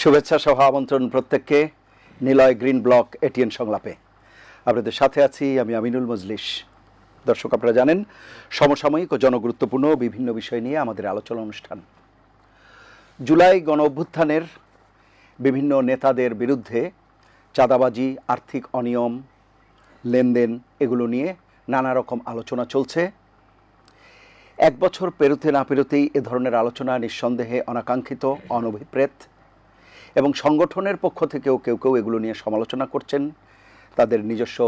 শুভেচ্ছা সহ আমন্ত্রণ প্রত্যেককে নিলয় গ্রিন ব্লক এটিএন সংলাপে। আপনাদের সাথে আছি আমি আমিনুল মজলিস। দর্শক, আপনারা জানেন সমসাময়িক ও জনগুরুত্বপূর্ণ বিভিন্ন বিষয় নিয়ে আমাদের আলোচনা অনুষ্ঠান। জুলাই গণ অভ্যুত্থানের বিভিন্ন নেতাদের বিরুদ্ধে চাঁদাবাজি, আর্থিক অনিয়ম, লেনদেন এগুলো নিয়ে নানা রকম আলোচনা চলছে। এক বছর পেরোতে না পেরোতেই এ ধরনের আলোচনা নিঃসন্দেহে অনাকাঙ্ক্ষিত, অনভিপ্রেত এবং সংগঠনের পক্ষ থেকেও কেউ কেউ এগুলো নিয়ে সমালোচনা করছেন তাদের নিজস্ব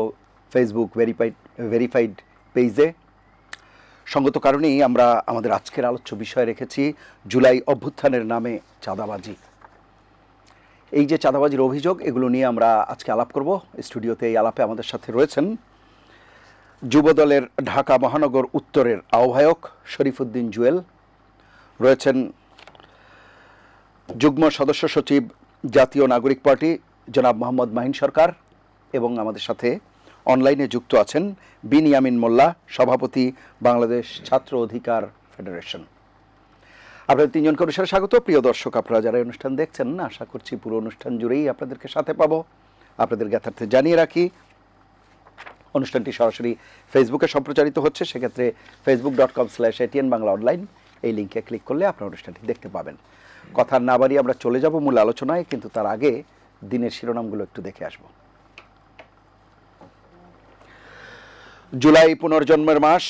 ফেসবুক ভেরিফাইড পেজে। সঙ্গত কারণেই আমরা আমাদের আজকের আলোচ্য বিষয় রেখেছি জুলাই অভ্যুত্থানের নামে চাঁদাবাজি। এই যে চাঁদাবাজির অভিযোগ, এগুলো নিয়ে আমরা আজকে আলাপ করব। স্টুডিওতে এই আলাপে আমাদের সাথে রয়েছেন যুবদলের ঢাকা মহানগর উত্তরের আহ্বায়ক শরীফুদ্দীন জুয়েল, রয়েছেন যুগ্ম সদস্য সচিব জাতীয় নাগরিক পার্টি জনাব মোহাম্মদ মাহিন সরকার, এবং আমাদের সাথে অনলাইনে যুক্ত আছেন বিনিয়ামিন মোল্লা, সভাপতি বাংলাদেশ ছাত্র অধিকার ফেডারেশন। আপনাদের তিনজনকে অনুষ্ঠানে স্বাগত। প্রিয় দর্শক, আপনারা যারা অনুষ্ঠান দেখছেন, আশা করছি পুরো অনুষ্ঠান জুড়েই আপনাদেরকে সাথে পাবো। আপনাদের জ্ঞাতার্থে জানিয়ে রাখি, অনুষ্ঠানটি সরাসরি ফেসবুকে সম্প্রচারিত হচ্ছে। সেক্ষেত্রে facebook.com/ATN বাংলা অনলাইন এই লিঙ্কে ক্লিক করলে আপনারা অনুষ্ঠানটি দেখতে পাবেন। কথা না বাড়িয়ে আমরা চলে যাব মূল আলোচনায়, কিন্তু তার আগে দিনের শিরোনামগুলো একটু দেখে আসব। জুলাই পুনর্জন্মের মাস,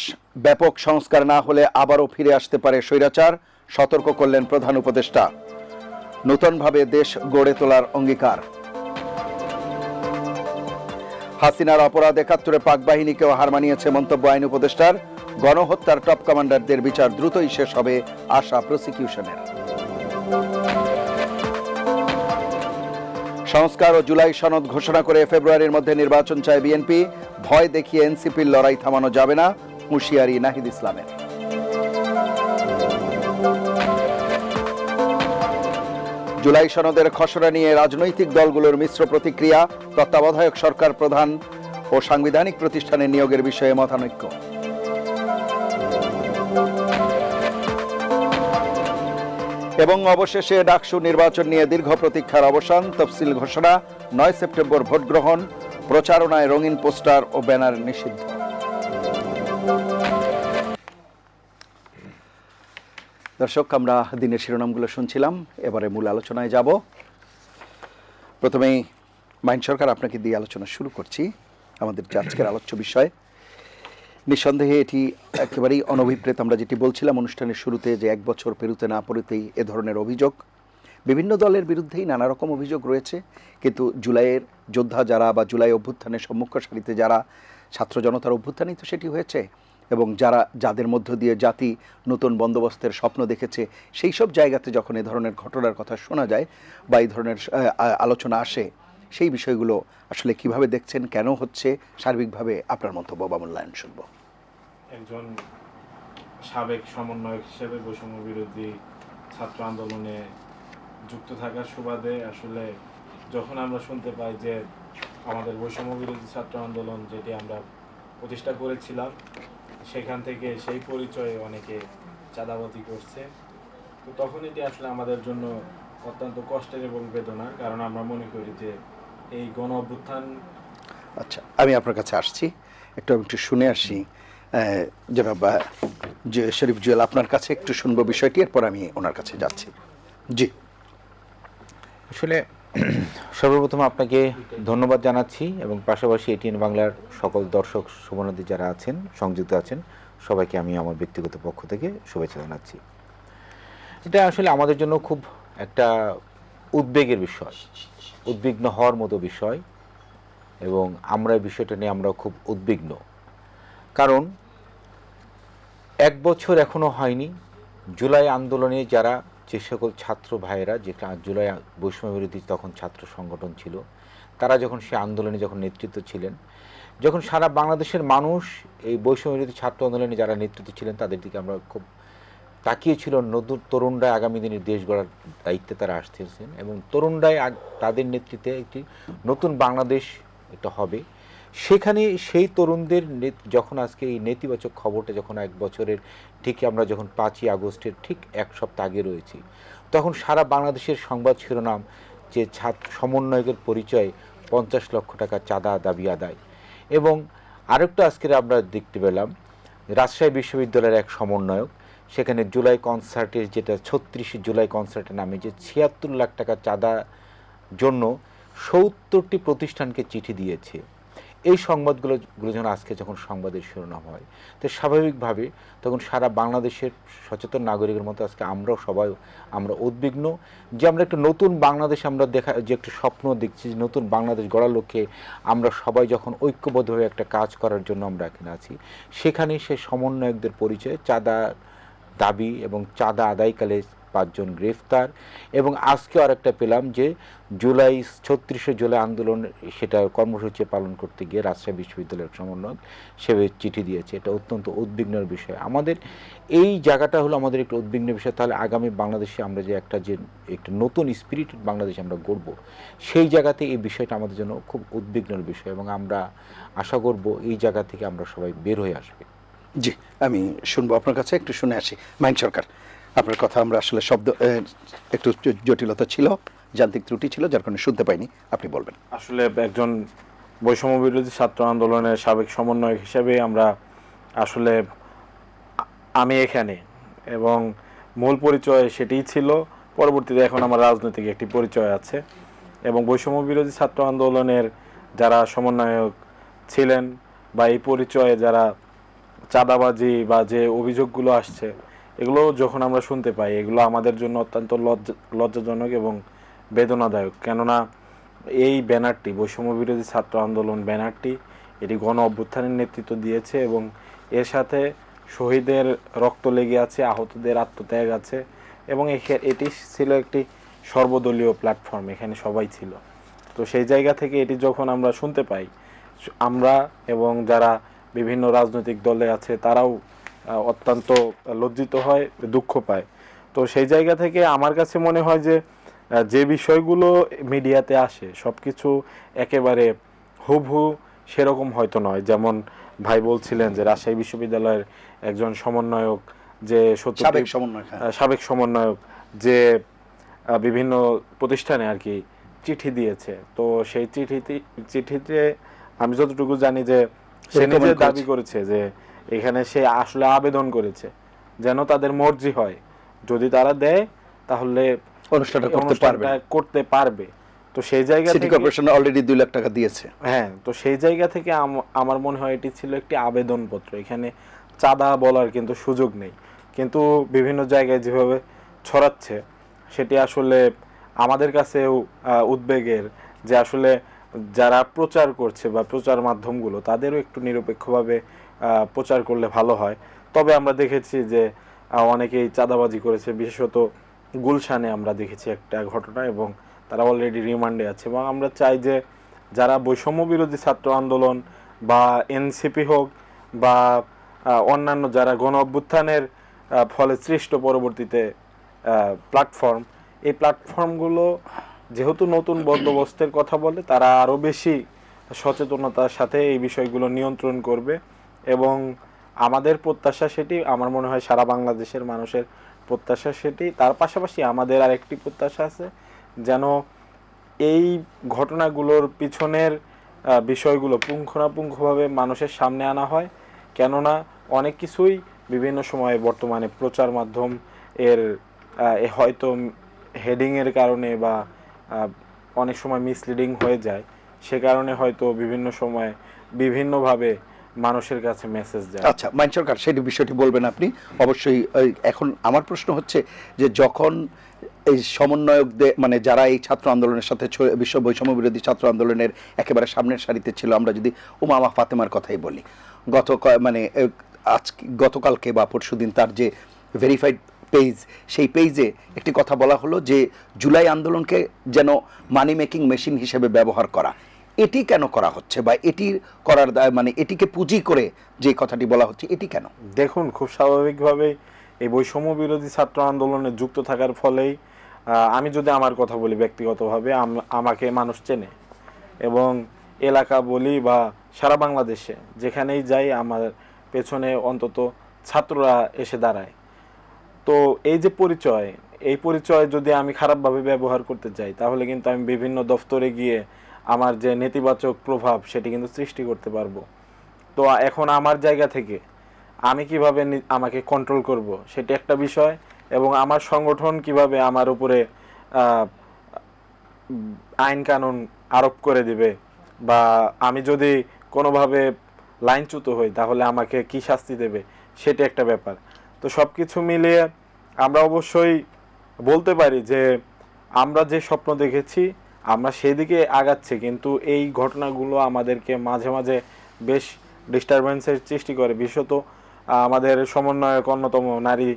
ব্যাপক সংস্কার না হলে আবারও ফিরে আসতে পারে স্বৈরাচার, সতর্ক করলেন প্রধান উপদেষ্টা। নূতনভাবে দেশ গড়ে তোলার অঙ্গীকার। হাসিনার অপরাধ ৭১ পাক বাহিনীকেও হার মানিয়েছে মন্তব্য আইন উপদেষ্টার। গণহত্যার টপ কমান্ডারদের বিচার দ্রুতই শেষ হবে আশা প্রসিকিউশনের। সংস্কার ও জুলাই সনদ ঘোষণা করে ফেব্রুয়ারির মধ্যে নির্বাচন চায় বিএনপি। ভয় দেখিয়ে এনসিপির লড়াই থামানো যাবে না, হুঁশিয়ারি নাহিদ ইসলামের। জুলাই সনদের খসড়া নিয়ে রাজনৈতিক দলগুলোর মিশ্র প্রতিক্রিয়া। তত্ত্বাবধায়ক সরকার প্রধান ও সাংবিধানিক প্রতিষ্ঠানে নিয়োগের বিষয়ে মতানৈক্য। এবং অবশেষে ডাকসু নির্বাচন নিয়ে দীর্ঘ প্রতীক্ষার অবসান। তফসিল ঘোষণা, ৯ সেপ্টেম্বর ভোট গ্রহণ। প্রচারণায় রঙিন পোস্টার ও ব্যানার নিষিদ্ধ। দর্শক, আমরা দিনের শিরোনামগুলো শুনছিলাম, এবারে মূল আলোচনায় যাব। প্রথমেই মাহিন সরকার, আপনাকে দিয়ে আলোচনা শুরু করছি। আমাদের আজকের আলোচ্য বিষয় নিঃসন্দেহে এটি একেবারেই অনভিপ্রেত। আমরা যেটি বলছিলাম অনুষ্ঠানের শুরুতে, যে এক বছর পেরোতে না পেরোতেই এ ধরনের অভিযোগ বিভিন্ন দলের বিরুদ্ধেই নানা রকম অভিযোগ রয়েছে। কিন্তু জুলাইয়ের যোদ্ধা যারা, বা জুলাই অভ্যুত্থানের সম্মুখ সারিতে যারা, ছাত্র জনতার অভ্যুত্থানই তো সেটি হয়েছে, এবং যাদের মধ্য দিয়ে জাতি নতুন বন্দোবস্তের স্বপ্ন দেখেছে, সেই সব জায়গাতে যখন এ ধরনের ঘটনার কথা শোনা যায় বা এই ধরনের আলোচনা আসে, সেই বিষয়গুলো আসলে কিভাবে দেখছেন, কেন হচ্ছে, সার্বিকভাবে আপনার মন্তব্য বা মূল্যায়ন শুনব। একজন সাবেক সমন্বয়ক হিসেবে বৈষম্য বিরোধী ছাত্র আন্দোলনে যুক্ত থাকার সুবাদে আসলে যখন আমরা শুনতে পাই যে আমাদের বৈষম্য বিরোধী ছাত্র আন্দোলন, যেটি আমরা প্রতিষ্ঠা করেছিলাম, সেখান থেকে সেই পরিচয়ে অনেকে চাঁদাবাজি করছে, তো তখন এটি আসলে আমাদের জন্য অত্যন্ত কষ্টের এবং বেদনার। কারণ আমরা মনে করি যে এই গণ অভ্যুত্থান। আচ্ছা, আমি আপনার কাছে আসছি, একটু শুনে আসি। জনাব শরীফ জুয়েল, আপনার কাছে একটু শুনবো বিষয়টি, এরপর আমি ওনার কাছে যাচ্ছি। জি। আসলে সর্বপ্রথম আপনাকে ধন্যবাদ জানাচ্ছি, এবং পাশাপাশি এটিএন বাংলার সকল দর্শক শুভনার্থী যারা আছেন, সংযুক্ত আছেন, সবাইকে আমি আমার ব্যক্তিগত পক্ষ থেকে শুভেচ্ছা জানাচ্ছি। এটা আসলে আমাদের জন্য খুব একটা উদ্বেগের বিষয়, উদ্বিগ্ন হওয়ার মতো বিষয়, এবং আমরা এই বিষয়টা নিয়ে আমরা খুব উদ্বিগ্ন। কারণ এক বছর এখনো হয়নি জুলাই আন্দোলনে যারা, যে সকল ছাত্র ভাইয়েরা, যে জুলাই বৈষম্য বিরোধী তখন ছাত্র সংগঠন ছিল, তারা যখন সে আন্দোলনে নেতৃত্ব ছিলেন, যখন সারা বাংলাদেশের মানুষ এই বৈষম্য বিরোধী ছাত্র আন্দোলনে যারা নেতৃত্ব ছিলেন তাদের দিকে আমরা খুব তাকিয়েছিল। নতুন তরুণরা আগামী দিনের দেশ গড়ার দায়িত্বে তারা আসতেছেন, এবং তরুণরাই তাদের নেতৃত্বে একটি নতুন বাংলাদেশ এটা হবে, সেখানে সেই তরুণদের যখন আজকে এই নেতিবাচক খবরটা যখন এক বছরের ঠিক আমরা যখন 5ই আগস্টের ঠিক এক সপ্তাহ আগে রয়েছি, তখন সারা বাংলাদেশের সংবাদ শিরোনাম যে ছাত্র সমন্বয়কের পরিচয় 50 লক্ষ টাকা চাঁদা দাবি আদায়। এবং আরেকটা আজকের আমরা দেখতে পেলাম রাজশাহী বিশ্ববিদ্যালয়ের এক সমন্বয়ক সেখানে জুলাই কনসার্টের যেটা 36 জুলাই কনসার্টের নামে যে 76 লাখ টাকা চাঁদা জন্য 70টি প্রতিষ্ঠানকে চিঠি দিয়েছে। এই সংবাদগুলো যখন আজকে যখন সংবাদের শিরোনাম হয়, তো স্বাভাবিকভাবে তখন সারা বাংলাদেশের সচেতন নাগরিকের মতো আজকে আমরাও সবাই আমরা উদ্বিগ্ন যে আমরা একটা নতুন বাংলাদেশ আমরা দেখা যে একটা স্বপ্ন দেখছি, নতুন বাংলাদেশ গড়ার লক্ষ্যে আমরা সবাই যখন ঐক্যবদ্ধভাবে একটা কাজ করার জন্য আমরা এখানে আছি, সেখানে সে সমন্বয়কদের পরিচয় চাঁদা দাবি এবং চাঁদা আদায়কালে 5 জন গ্রেফতার। এবং আজকে আরেকটা পেলাম যে 36 জুলাই আন্দোলন সেটা কর্মসূচি পালন করতে গিয়ে রাজশাহী বিশ্ববিদ্যালয়ের সমন্বয়ক সে চিঠি দিয়েছে। এটা অত্যন্ত উদ্বিগ্নের বিষয়। আমাদের এই জায়গাটা হলো আমাদের একটা উদ্বিগ্নের বিষয়। তাহলে আগামী বাংলাদেশে আমরা যে একটা নতুন স্পিরিটেড বাংলাদেশ আমরা গড়ব, সেই জায়গাতে এই বিষয়টা আমাদের জন্য খুব উদ্বিগ্নের বিষয় এবং আমরা আশা করব এই জায়গা থেকে আমরা সবাই বের হয়ে আসবে। জি, আমি শুনবো আপনার কাছে, একটু শুনে আসি। মাইন সরকার, আপনার কথা আমরা আসলে শব্দ একটু জটিলতা ছিল, যান্ত্রিক ত্রুটি ছিল, যার কারণে শুনতে পাইনি। আপনি বলবেন। আসলে একজন বৈষম্য বিরোধী ছাত্র আন্দোলনের সাবেক সমন্বয়ক হিসেবে আমরা আসলে আমি এখানে এবং মূল পরিচয় সেটিই ছিল। পরবর্তীতে এখন আমার রাজনৈতিক একটি পরিচয় আছে এবং বৈষম্য বিরোধী ছাত্র আন্দোলনের যারা সমন্বয়ক ছিলেন বা এই পরিচয়ে যারা চাঁদাবাজি বা যে অভিযোগগুলো আসছে এগুলো যখন আমরা শুনতে পাই, এগুলো আমাদের জন্য অত্যন্ত লজ্জাজনক এবং বেদনাদায়ক। কেননা এই ব্যানারটি বৈষম্য বিরোধী ছাত্র আন্দোলন ব্যানারটি এটি গণ অভ্যুত্থানের নেতৃত্ব দিয়েছে এবং এর সাথে শহীদের রক্ত লেগে আছে, আহতদের আত্মত্যাগ আছে এবং এটি ছিল একটি সর্বদলীয় প্ল্যাটফর্ম, এখানে সবাই ছিল। তো সেই জায়গা থেকে এটি যখন আমরা শুনতে পাই, আমরা এবং যারা বিভিন্ন রাজনৈতিক দলে আছে তারাও অত্যন্ত লজ্জিত হয়, দুঃখ পায়। তো সেই জায়গা থেকে আমার কাছে মনে হয় যে যে বিষয়গুলো মিডিয়াতে আসে সব কিছু একেবারে হুবহু সেরকম হয়তো নয়। যেমন ভাই বলছিলেন যে রাজশাহী বিশ্ববিদ্যালয়ের একজন সমন্বয়ক যে সাবেক সমন্বয়ক যে বিভিন্ন প্রতিষ্ঠানে আর কি চিঠি দিয়েছে, তো সেই চিঠিতে আমি যতটুকু জানি যে সে নিজে দাবি করেছে যে এখানে সে আসলে আবেদন করেছে যেন তাদের মর্জি হয়, যদি তারা দেয় তাহলে অনুষ্ঠানটা করতে পারবে। তো সেই জায়গা থেকে সিটি কর্পোরেশন অলরেডি 2 লাখ টাকা দিয়েছে। হ্যাঁ, তো সেই জায়গা থেকে আমার মনে হয় এটি ছিল একটি আবেদনপত্র, এখানে চাঁদা বলার কিন্তু সুযোগ নেই। কিন্তু বিভিন্ন জায়গায় যেভাবে ছড়াচ্ছে সেটি আসলে আমাদের কাছেও উদ্বেগের যে আসলে যারা প্রচার করছে বা প্রচার মাধ্যমগুলো তাদেরও একটু নিরপেক্ষভাবে প্রচার করলে ভালো হয়। তবে আমরা দেখেছি যে অনেকেই চাঁদাবাজি করেছে, বিশেষত গুলশানে আমরা দেখেছি একটা ঘটনা এবং তারা অলরেডি রিমান্ডে আছে। এবং আমরা চাই যে যারা বৈষম্য বিরোধী ছাত্র আন্দোলন বা এনসিপি হোক বা অন্যান্য যারা গণ অভ্যুত্থানের ফলে সৃষ্ট পরবর্তীতে প্ল্যাটফর্ম, এই প্ল্যাটফর্মগুলো যেহেতু নতুন বন্দোবস্তের কথা বলে, তারা আরও বেশি সচেতনতার সাথে এই বিষয়গুলো নিয়ন্ত্রণ করবে। এবং আমাদের প্রত্যাশা সেটি, আমার মনে হয় সারা বাংলাদেশের মানুষের প্রত্যাশা সেটি। তার পাশাপাশি আমাদের আরেকটি প্রত্যাশা আছে, যেন এই ঘটনাগুলোর পিছনের বিষয়গুলো পুঙ্খানুপুঙ্খভাবে মানুষের সামনে আনা হয়। কেননা অনেক কিছুই বিভিন্ন সময়ে বর্তমানে প্রচার মাধ্যম এর হয়তো হেডিংয়ের কারণে বা অনেক সময় মিসলিডিং হয়ে যায়, সে কারণে হয়তো বিভিন্ন সময় বিভিন্নভাবে মানুষের কাছে মেসেজ যায়। আচ্ছা, মাইন সরকার, সেই বিষয়টি বলবেন আপনি অবশ্যই। এখন আমার প্রশ্ন হচ্ছে যে যখন এই সমন্বয়কদের মানে যারা এই ছাত্র আন্দোলনের সাথে বিশ্ব বৈষম্য বিরোধী ছাত্র আন্দোলনের একেবারে সামনের সারিতে ছিল, আমরা যদি উমামা ফাতেমার কথাই বলি, গতকালকে বা পরশুদিন তার যে ভেরিফাইড পেজ, সেই পেজে একটি কথা বলা হলো যে জুলাই আন্দোলনকে যেন মানি মেকিং মেশিন হিসেবে ব্যবহার করা। এটি কেন করা হচ্ছে বা এটির করার মানে এটিকে পুঁজি করে যে কথাটি বলা হচ্ছে, এটি কেন? দেখুন, খুব স্বাভাবিকভাবেই এই বৈষম্য বিরোধী ছাত্র আন্দোলনে যুক্ত থাকার ফলেই আমি যদি আমার কথা বলি ব্যক্তিগতভাবে, আমাকে মানুষ চেনে এবং এলাকা বলি বা সারা বাংলাদেশে যেখানেই যাই আমার পেছনে অন্তত ছাত্ররা এসে দাঁড়ায়। তো এই যে পরিচয়, এই পরিচয় যদি আমি খারাপভাবে ব্যবহার করতে যাই তাহলে কিন্তু আমি বিভিন্ন দফতরে গিয়ে আমার যে নেতিবাচক প্রভাব সেটি কিন্তু সৃষ্টি করতে পারবো। তো এখন আমার জায়গা থেকে আমি কিভাবে আমাকে কন্ট্রোল করব সেটি একটা বিষয়, এবং আমার সংগঠন কিভাবে আমার উপরে আইন কানুন আরোপ করে দিবে, বা আমি যদি কোনোভাবে লাইনচ্যুত হই তাহলে আমাকে কি শাস্তি দেবে, সেটি একটা ব্যাপার। তো সব কিছু মিলিয়ে আমরা অবশ্যই বলতে পারি যে আমরা যে স্বপ্ন দেখেছি আমরা সেদিকে আগাচ্ছি, কিন্তু এই ঘটনাগুলো আমাদেরকে মাঝে মাঝে বেশ ডিস্টারবেন্সের সৃষ্টি করে। বিশেষত আমাদের সমন্বয়ক, অন্যতম নারী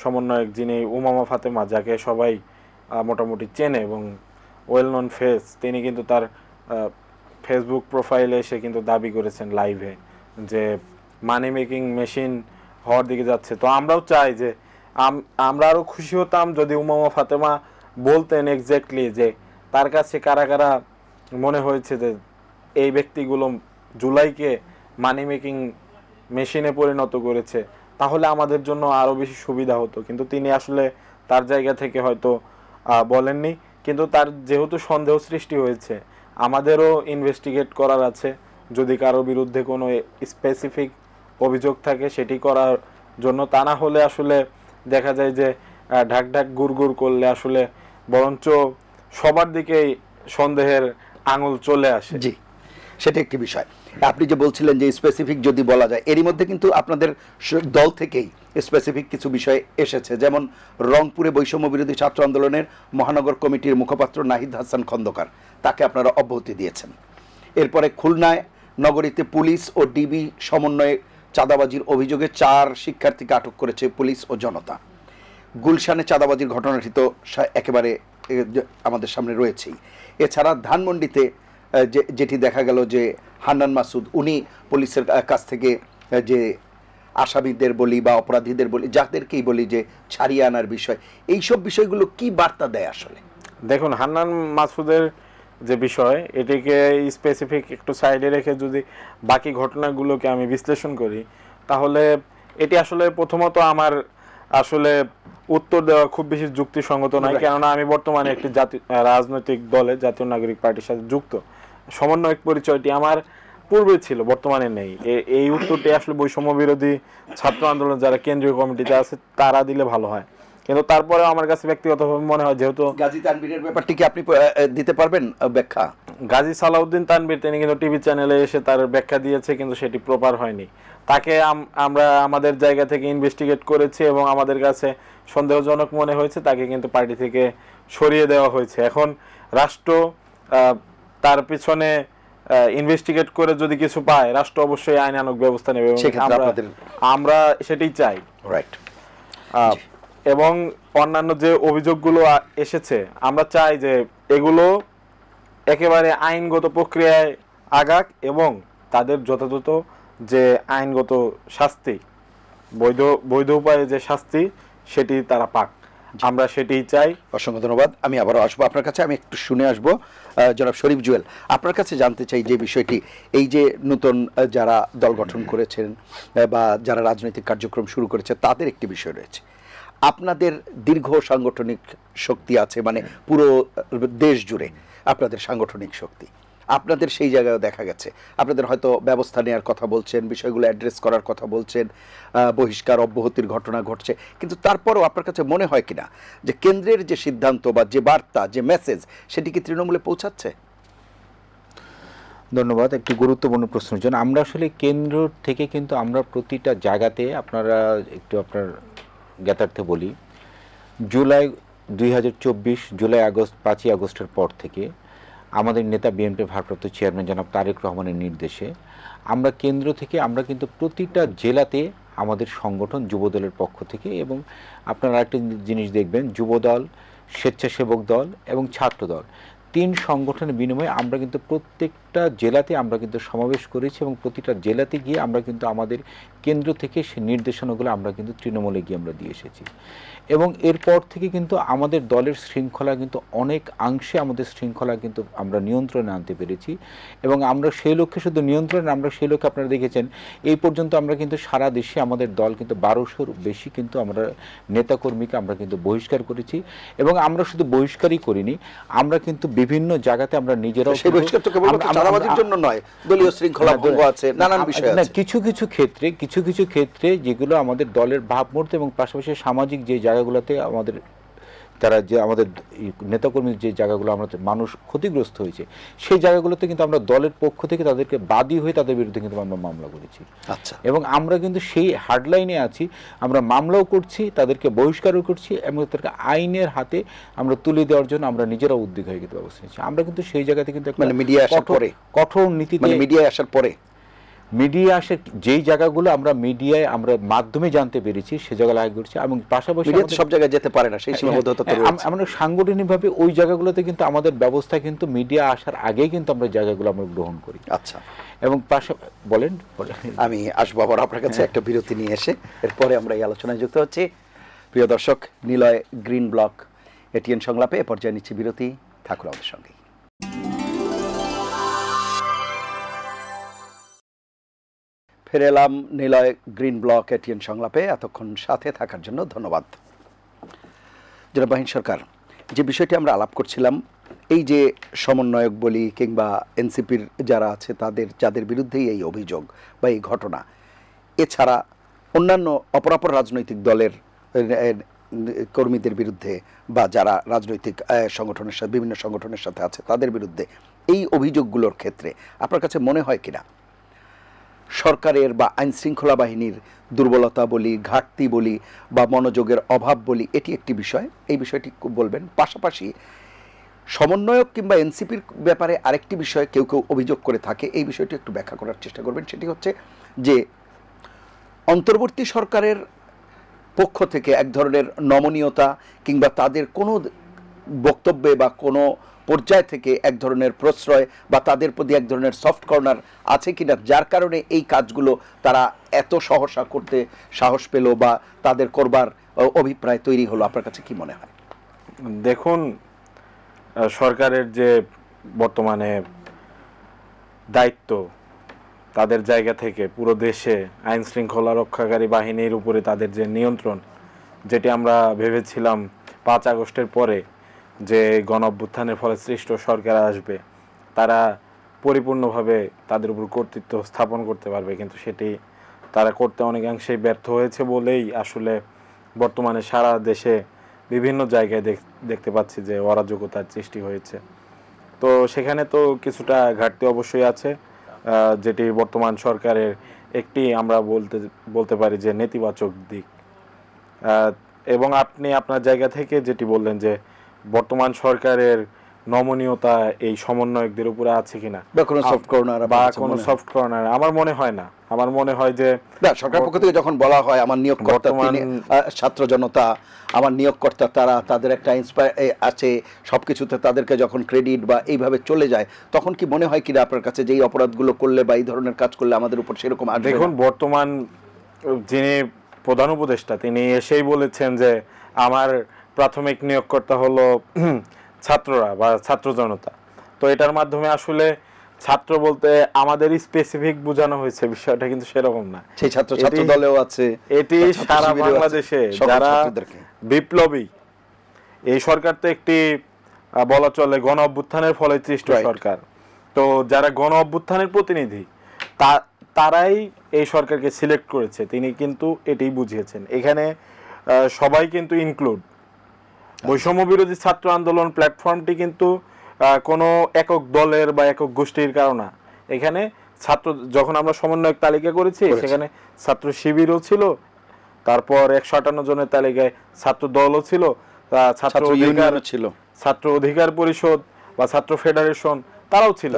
সমন্বয়ক যিনি উমামা ফাতেমা, যাকে সবাই মোটামুটি চেনে এবং ওয়েল নন ফেস, তিনি কিন্তু তার ফেসবুক প্রোফাইলে এসে কিন্তু দাবি করেছেন লাইভে যে মানি মেকিং মেশিন হওয়ার দিকে যাচ্ছে। তো আমরাও চাই যে আমরা আরও খুশি হতাম যদি উমামা ফাতেমা বলতেন এক্স্যাক্টলি যে তার কাছে কারা কারা মনে হয়েছে যে এই ব্যক্তিগুলো জুলাইকে মানি মেকিং মেশিনে পরিণত করেছে, তাহলে আমাদের জন্য আরও বেশি সুবিধা হতো। কিন্তু তিনি আসলে তার জায়গা থেকে হয়তো বলেননি, কিন্তু তার যেহেতু সন্দেহ সৃষ্টি হয়েছে আমাদেরও ইনভেস্টিগেট করার আছে। যদি কারো বিরুদ্ধে কোনো স্পেসিফিক অভিযোগ থাকে সেটি করার জন্য, তা না হলে আসলে দেখা যায় যে ঢাক ঢাক গুড় গুড় করলে আসলে বরঞ্চ সবার দিকেই সন্দেহের আঙুল চলে আসে। জি, সেটা একটি বিষয়। আপনি যে বলছিলেন যে স্পেসিফিক যদি বলা যায়, এরই মধ্যে কিন্তু আপনাদের দল থেকেই স্পেসিফিক কিছু বিষয় এসেছে, যেমন রংপুরে বৈষম্য বিরোধী ছাত্র আন্দোলনের মহানগর কমিটির মুখপাত্র নাহিদ হাসান খন্দকার, তাকে আপনারা অব্যাহতি দিয়েছেন। এরপরে খুলনায় নগরীতে পুলিশ ও ডিবি সমন্বয়ে চাঁদাবাজির অভিযোগে 4 শিক্ষার্থীকে আটক করেছে পুলিশ ও জনতা। গুলশানে চাঁদাবাজির ঘটনাটি তো একেবারে আমাদের সামনে রয়েছেই। এছাড়া ধানমন্ডিতে যেটি দেখা গেল যে হান্নান মাসুদ উনি পুলিশের কাছ থেকে যে আসামিদের বলি বা অপরাধীদের বলি, যাদেরকেই বলি যে ছাড়িয়ে আনার বিষয়, এইসব বিষয়গুলো কি বার্তা দেয় আসলে? দেখুন, হান্নান মাসুদের যে বিষয়, এটিকে স্পেসিফিক একটু সাইডে রেখে যদি বাকি ঘটনাগুলোকে আমি বিশ্লেষণ করি তাহলে এটি আসলে প্রথমত আমার আসলে উত্তর দেওয়া খুব বেশি যুক্তিসঙ্গত নয়, কেননা আমি বর্তমানে একটি রাজনৈতিক দলে জাতীয় নাগরিক পার্টির সাথে যুক্ত। সমন্বয়ক পরিচয়টি আমার পূর্বে ছিল, বর্তমানে নেই। এই উত্তরটি আসলে বৈষম্য বিরোধী ছাত্র আন্দোলন যারা কেন্দ্রীয় কমিটিতে আছে তারা দিলে ভালো হয়, কিন্তু তারপরেও আমার কাছে ব্যক্তিগতভাবে মনে হয় যেহেতু গাজী তানভীরের ব্যাপারটি কি আপনি দিতে পারবেন ব্যাখ্যা? গাজী সালাউদ্দিন তানভীর তিনি কিন্তু টিভি চ্যানেলে এসে তার ব্যাখ্যা দিয়েছে, কিন্তু সেটি প্রপার হয়নি। তাকে আমরা আমাদের জায়গা থেকে ইনভেস্টিগেট করেছি এবং আমাদের কাছে সন্দেহজনক মনে হয়েছে, তাকে কিন্তু পার্টি থেকে সরিয়ে দেওয়া হয়েছে। এখন রাষ্ট্র তার পিছনে ইনভেস্টিগেট করে যদি কিছু পায় রাষ্ট্র অবশ্যই আইনানুগ ব্যবস্থা নেবে, আমরা সেটাই চাই। রাইট। এবং অন্যান্য যে অভিযোগগুলো এসেছে আমরা চাই যে এগুলো একেবারে আইনগত প্রক্রিয়ায় আগাক এবং তাদের যথাযথ যে আইনগত শাস্তি, বৈধ উপায়ে যে শাস্তি সেটি তারা পাক, আমরা সেটিই চাই। অসংখ্য ধন্যবাদ। আমি আবারও আসবো আপনার কাছে, আমি একটু শুনে আসবো। জনাব শরীফ জুয়েল, আপনার কাছে জানতে চাই যে বিষয়টি, এই যে নতুন যারা দল গঠন করেছেন বা যারা রাজনৈতিক কার্যক্রম শুরু করেছে তাদের একটি বিষয় রয়েছে। আপনাদের দীর্ঘ সাংগঠনিক শক্তি আছে, মানে পুরো দেশ জুড়ে আপনাদের সাংগঠনিক শক্তি, আপনাদের সেই জায়গায় দেখা গেছে আপনাদের হয়তো ব্যবস্থা নেওয়ার কথা বলছেন, বিষয়গুলো অ্যাড্রেস করার কথা বলছেন, বহিষ্কার অব্যাহতির ঘটনা ঘটছে, কিন্তু তারপরও আপনার কাছে মনে হয় কিনা যে কেন্দ্রের যে সিদ্ধান্ত বা যে বার্তা, যে মেসেজ, সেটি কি তৃণমূলে পৌঁছাচ্ছে? ধন্যবাদ, একটি গুরুত্বপূর্ণ প্রশ্নের জন্য। আমরা আসলে কেন্দ্র থেকে কিন্তু আমরা প্রতিটা জায়গাতে, আপনারা একটু আপনার জ্ঞাতার্থে বলি, জুলাই 2024 জুলাই আগস্ট 5ই আগস্টের পর থেকে আমাদের নেতা বিএনপি ভারপ্রাপ্ত চেয়ারম্যান জনাব তারেক রহমানের নির্দেশে আমরা কেন্দ্র থেকে আমরা কিন্তু প্রতিটা জেলাতে আমাদের সংগঠন যুবদলের পক্ষ থেকে, এবং আপনারা একটা জিনিস দেখবেন, যুবদল, স্বেচ্ছাসেবক দল এবং ছাত্রদল, 3 সংগঠনের বিনিময়ে আমরা কিন্তু প্রত্যেকটা জেলাতে আমরা কিন্তু সমাবেশ করেছি এবং প্রতিটা জেলাতে গিয়ে আমরা কিন্তু আমাদের কেন্দ্র থেকে সেই নির্দেশনাগুলো আমরা কিন্তু তৃণমূলে গিয়ে আমরা দিয়ে এসেছি এবং এরপর থেকে কিন্তু আমাদের দলের শৃঙ্খলা কিন্তু অনেকাংশে আমাদের শৃঙ্খলা কিন্তু আমরা নিয়ন্ত্রণে আনতে পেরেছি এবং আমরা সেই লক্ষ্যে শুধু নিয়ন্ত্রণে আমরা সেই লক্ষ্যে আপনারা দেখেছেন এই পর্যন্ত আমরা কিন্তু সারা দেশে আমাদের দল কিন্তু 1200-র বেশি কিন্তু আমরা নেতাকর্মীকে আমরা কিন্তু বহিষ্কার করেছি এবং আমরা শুধু বহিষ্কারই করিনি, আমরা কিন্তু বিভিন্ন জায়গাতে আমরা নিজেরাও সেই বহিষ্কার তো কেবল চাঁদাবাজির জন্য নয়, দলীয় শৃঙ্খলা ভঙ্গ আছে, নানান বিষয় আছে। কিছু কিছু ক্ষেত্রে যেগুলো আমাদের দলের ভাবমূর্তি এবং পাশাপাশি সামাজিক যে জায়গাগুলোতে আমাদের তারা যে আমাদের নেতাকর্মীর যে জায়গাগুলো আমাদের মানুষ ক্ষতিগ্রস্ত হয়েছে সেই জায়গাগুলোতে কিন্তু আমরা দলের পক্ষ থেকে তাদেরকে বাদী হয়ে তাদের বিরুদ্ধে কিন্তু আমরা মামলা করেছি। আচ্ছা, এবং আমরা কিন্তু সেই হার্ডলাইনে আছি, আমরা মামলাও করছি, তাদেরকে বহিষ্কারও করছি এবং তাদেরকে আইনের হাতে আমরা তুলে দেওয়ার জন্য আমরা নিজেরাও উদ্যোগ হয়ে কিন্তু ব্যবস্থা নিচ্ছি। আমরা কিন্তু সেই জায়গা থেকে কিন্তু মানে মিডিয়া আসার পরে কঠোর নীতিতে মিডিয়া আসার পরে মিডিয়া আসে যেই জায়গাগুলো আমরা মিডিয়ায় আমরা মাধ্যমে জানতে পেরেছি সে জায়গা লাইক করছি এবং পাশাপাশি সব জায়গায় যেতে পারে না, সেই সীমাবদ্ধতা তো রয়েছে। আমরা সাংগঠনিকভাবে ওই জায়গাগুলোতে কিন্তু আমাদের ব্যবস্থা কিন্তু মিডিয়া আসার আগেই কিন্তু আমরা জায়গাগুলো আমরা গ্রহণ করি। আচ্ছা, এবং বলেন আমি আসবো আবার আপনার কাছে একটা বিরতি নিয়ে এসে, এরপরে আমরা এই আলোচনায় যুক্ত হচ্ছি। প্রিয় দর্শক, নিলয় গ্রিন ব্লক এটিএন সংলাপে এ পর্যায়ে নিচ্ছি বিরতি, থাকুন আমাদের সঙ্গে। ফিরে এলাম নিলয় গ্রিন ব্লক এটিএন সংলাপে। এতক্ষণ সাথে থাকার জন্য ধন্যবাদ। জনাব বাহিন সরকার, যে বিষয়টি আমরা আলাপ করছিলাম, এই যে সমন্বয়ক বলি কিংবা এনসিপির যারা আছে যাদের বিরুদ্ধেই এই অভিযোগ বা এই ঘটনা, এছাড়া অন্যান্য অপরাপর রাজনৈতিক দলের কর্মীদের বিরুদ্ধে বা যারা রাজনৈতিক সংগঠনের সাথে বিভিন্ন সংগঠনের সাথে আছে তাদের বিরুদ্ধে এই অভিযোগগুলোর ক্ষেত্রে আপনার কাছে মনে হয় কিনা সরকারের বা আইনশৃঙ্খলা বাহিনীর দুর্বলতা বলি, ঘাটতি বলি বা মনোযোগের অভাব বলি, এটি একটি বিষয়, এই বিষয়টি বলবেন। পাশাপাশি সমন্বয়ক কিংবা এনসিপির ব্যাপারে আরেকটি বিষয় কেউ কেউ অভিযোগ করে থাকে, এই বিষয়টি একটু ব্যাখ্যা করার চেষ্টা করবেন। সেটি হচ্ছে যে অন্তর্বর্তী সরকারের পক্ষ থেকে এক ধরনের নমনীয়তা কিংবা তাদের কোনো বক্তব্যে বা কোনো পর্যায় থেকে এক ধরনের প্রশ্রয় বা তাদের প্রতি এক ধরনের সফট কর্নার আছে কিনা, যার কারণে এই কাজগুলো তারা এত সহসা করতে সাহস পেল বা তাদের করবার অভিপ্রায় তৈরি হলো, আপনার কাছে কি মনে হয়? দেখুন, সরকারের যে বর্তমানে দায়িত্ব, তাদের জায়গা থেকে পুরো দেশে আইন শৃঙ্খলা রক্ষাকারী বাহিনীর উপরে তাদের যে নিয়ন্ত্রণ, যেটি আমরা ভেবেছিলাম 5 আগস্টের পরে যে গণ অভ্যুত্থানের ফলে সৃষ্ট সরকার আসবে, তারা পরিপূর্ণভাবে তাদের উপর কর্তৃত্ব স্থাপন করতে পারবে, কিন্তু সেটি তারা করতে অনেকাংশেই ব্যর্থ হয়েছে বলেই আসলে বর্তমানে সারা দেশে বিভিন্ন জায়গায় দেখতে পাচ্ছি যে অরাজকতার সৃষ্টি হয়েছে। তো সেখানে তো কিছুটা ঘাটতি অবশ্যই আছে, যেটি বর্তমান সরকারের একটি আমরা বলতে পারি যে নেতিবাচক দিক। এবং আপনি আপনার জায়গা থেকে যেটি বললেন যে বর্তমান সরকারের নমনীয়তা এই সমন্বয়কদের উপরে আছে কিনা বা কোনো সফট কর্নার, আমার মনে হয় না। আমার মনে হয় যে সরকার পক্ষ থেকে যখন বলা হয় আমার নিয়োগকর্তা ছাত্র জনতা, আমার নিয়োগকর্তা তারা, তাদের একটা আছে সবকিছুতে তাদেরকে যখন ক্রেডিট বা এইভাবে চলে যায়, তখন কি মনে হয় কিনা আপনার কাছে যে এই অপরাধগুলো করলে বা এই ধরনের কাজ করলে আমাদের উপর সেরকম আসবে? দেখুন, বর্তমান যিনি প্রধান উপদেষ্টা তিনি এসেই বলেছেন যে আমার প্রাথমিক নিয়োগকর্তা হলো ছাত্ররা বা ছাত্র জনতা। তো এটার মাধ্যমে আসলে ছাত্র বলতে আমাদের স্পেসিফিক বোঝানো হয়েছে, বিষয়টা কিন্তু সেরকম না। সেই ছাত্র দলেও আছে, এটি সারা বাংলাদেশে যারা বিপ্লবী, এই সরকার তো একটি বলা চলে গণ অভ্যুত্থানের ফলে সৃষ্ট সরকার। তো যারা গণ অভ্যুত্থানের প্রতিনিধি তারাই এই সরকারকে সিলেক্ট করেছে, তিনি কিন্তু এটাই বুঝিয়েছেন। এখানে সবাই কিন্তু ইনক্লুড। বৈষম্য বিরোধী ছাত্র আন্দোলন প্ল্যাটফর্মটি কিন্তু কোনো একক দলের বা একক গোষ্ঠীর কারণ না। এখানে ছাত্র, যখন আমরা সমন্বয়ক তালিকা করেছি সেখানে ছাত্র শিবিরও ছিল, তারপর 158 জনের তালিকায় ছাত্র দলও ছিল, ছাত্র অধিকার ছিল, ছাত্র অধিকার পরিষদ বা ছাত্র ফেডারেশন তারাও ছিল।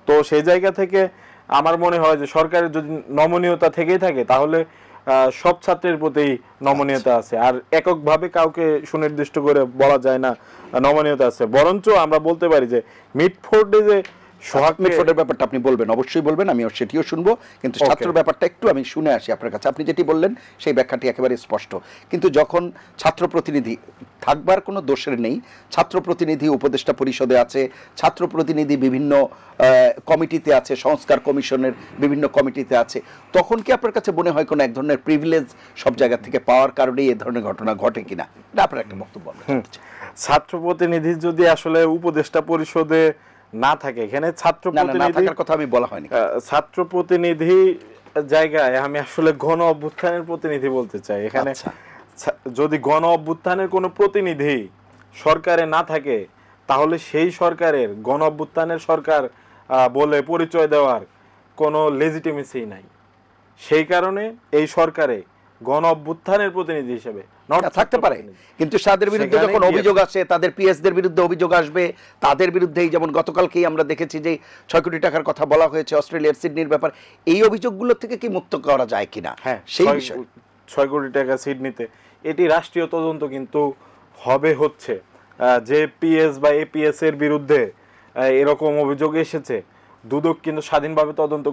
তো সেই জায়গা থেকে আমার মনে হয় যে সরকারের যদি নমনীয়তা থেকেই থাকে তাহলে সব ছাত্রের প্রতি নমনীয়তা আছে, আর এককভাবে কাউকে সুনির্দিষ্ট করে বলা যায় না নমনীয়তা আছে। বরঞ্চ আমরা বলতে পারি যে মিডফোর্ডে যে মিটফোর্ডের ব্যাপারটা আপনি বলবেন, অবশ্যই বলবেন, আমি সেটিও শুনবো, কিন্তু Okay. ছাত্র ব্যাপারটা একটু আমি শুনে আসি আপনার কাছে। আপনি যেটি বললেন সেই ব্যাখ্যাটি একেবারে স্পষ্ট, কিন্তু যখন ছাত্র প্রতিনিধি থাকবার কোনো দোষের নেই, ছাত্র প্রতিনিধি উপদেষ্টা পরিষদে আছে, ছাত্র প্রতিনিধি বিভিন্ন কমিটিতে আছে, সংস্কার কমিশনের বিভিন্ন কমিটিতে আছে, তখন কি আপনার কাছে মনে হয় কোনো এক ধরনের প্রিভিলেজ সব জায়গা থেকে পাওয়ার কারণেই এ ধরনের ঘটনা ঘটে কিনা? এটা আপনার একটা বক্তব্য আমরা জানতে চাই। ছাত্র প্রতিনিধি যদি আসলে উপদেষ্টা পরিষদে না থাকে, এখানে ছাত্র না না, না প্রতিনিধি থাকার কথা আমি বলা হয়নি। ছাত্র প্রতিনিধি জায়গায় আমি আসলে গণ অভ্যুত্থানের প্রতিনিধি বলতে চাই। এখানে আচ্ছা। যদি গণ অভ্যুত্থানের কোনো প্রতিনিধি সরকারে না থাকে, তাহলে সেই সরকারের গণ অভ্যুত্থানের সরকার বলে পরিচয় দেওয়ার কোনো লেজিটিমেসি নাই। সেই কারণে এই সরকারে গণ অভ্যুত্থানের প্রতিনিধি হিসেবে থাকতে পারে, কিন্তু তাদের বিরুদ্ধে যখন অভিযোগ আসে, তাদের পিএসদের বিরুদ্ধে অভিযোগ আসবে, তাদের বিরুদ্ধেই যেমন গতকালকেই আমরা দেখেছি যে 6 কোটি টাকার কথা বলা হয়েছে অস্ট্রেলিয়ার সিডনির ব্যাপার, এই অভিযোগগুলো থেকে কি মুক্ত করা যায় কিনা? হ্যাঁ, সেই বিষয় 6 কোটি টাকা সিডনিতে এটি রাষ্ট্রীয় তদন্ত কিন্তু হচ্ছে। যে পিএস বা এপিএস এর বিরুদ্ধে এরকম অভিযোগ এসেছে, দুদক কিন্তু স্বাধীনভাবে তদন্ত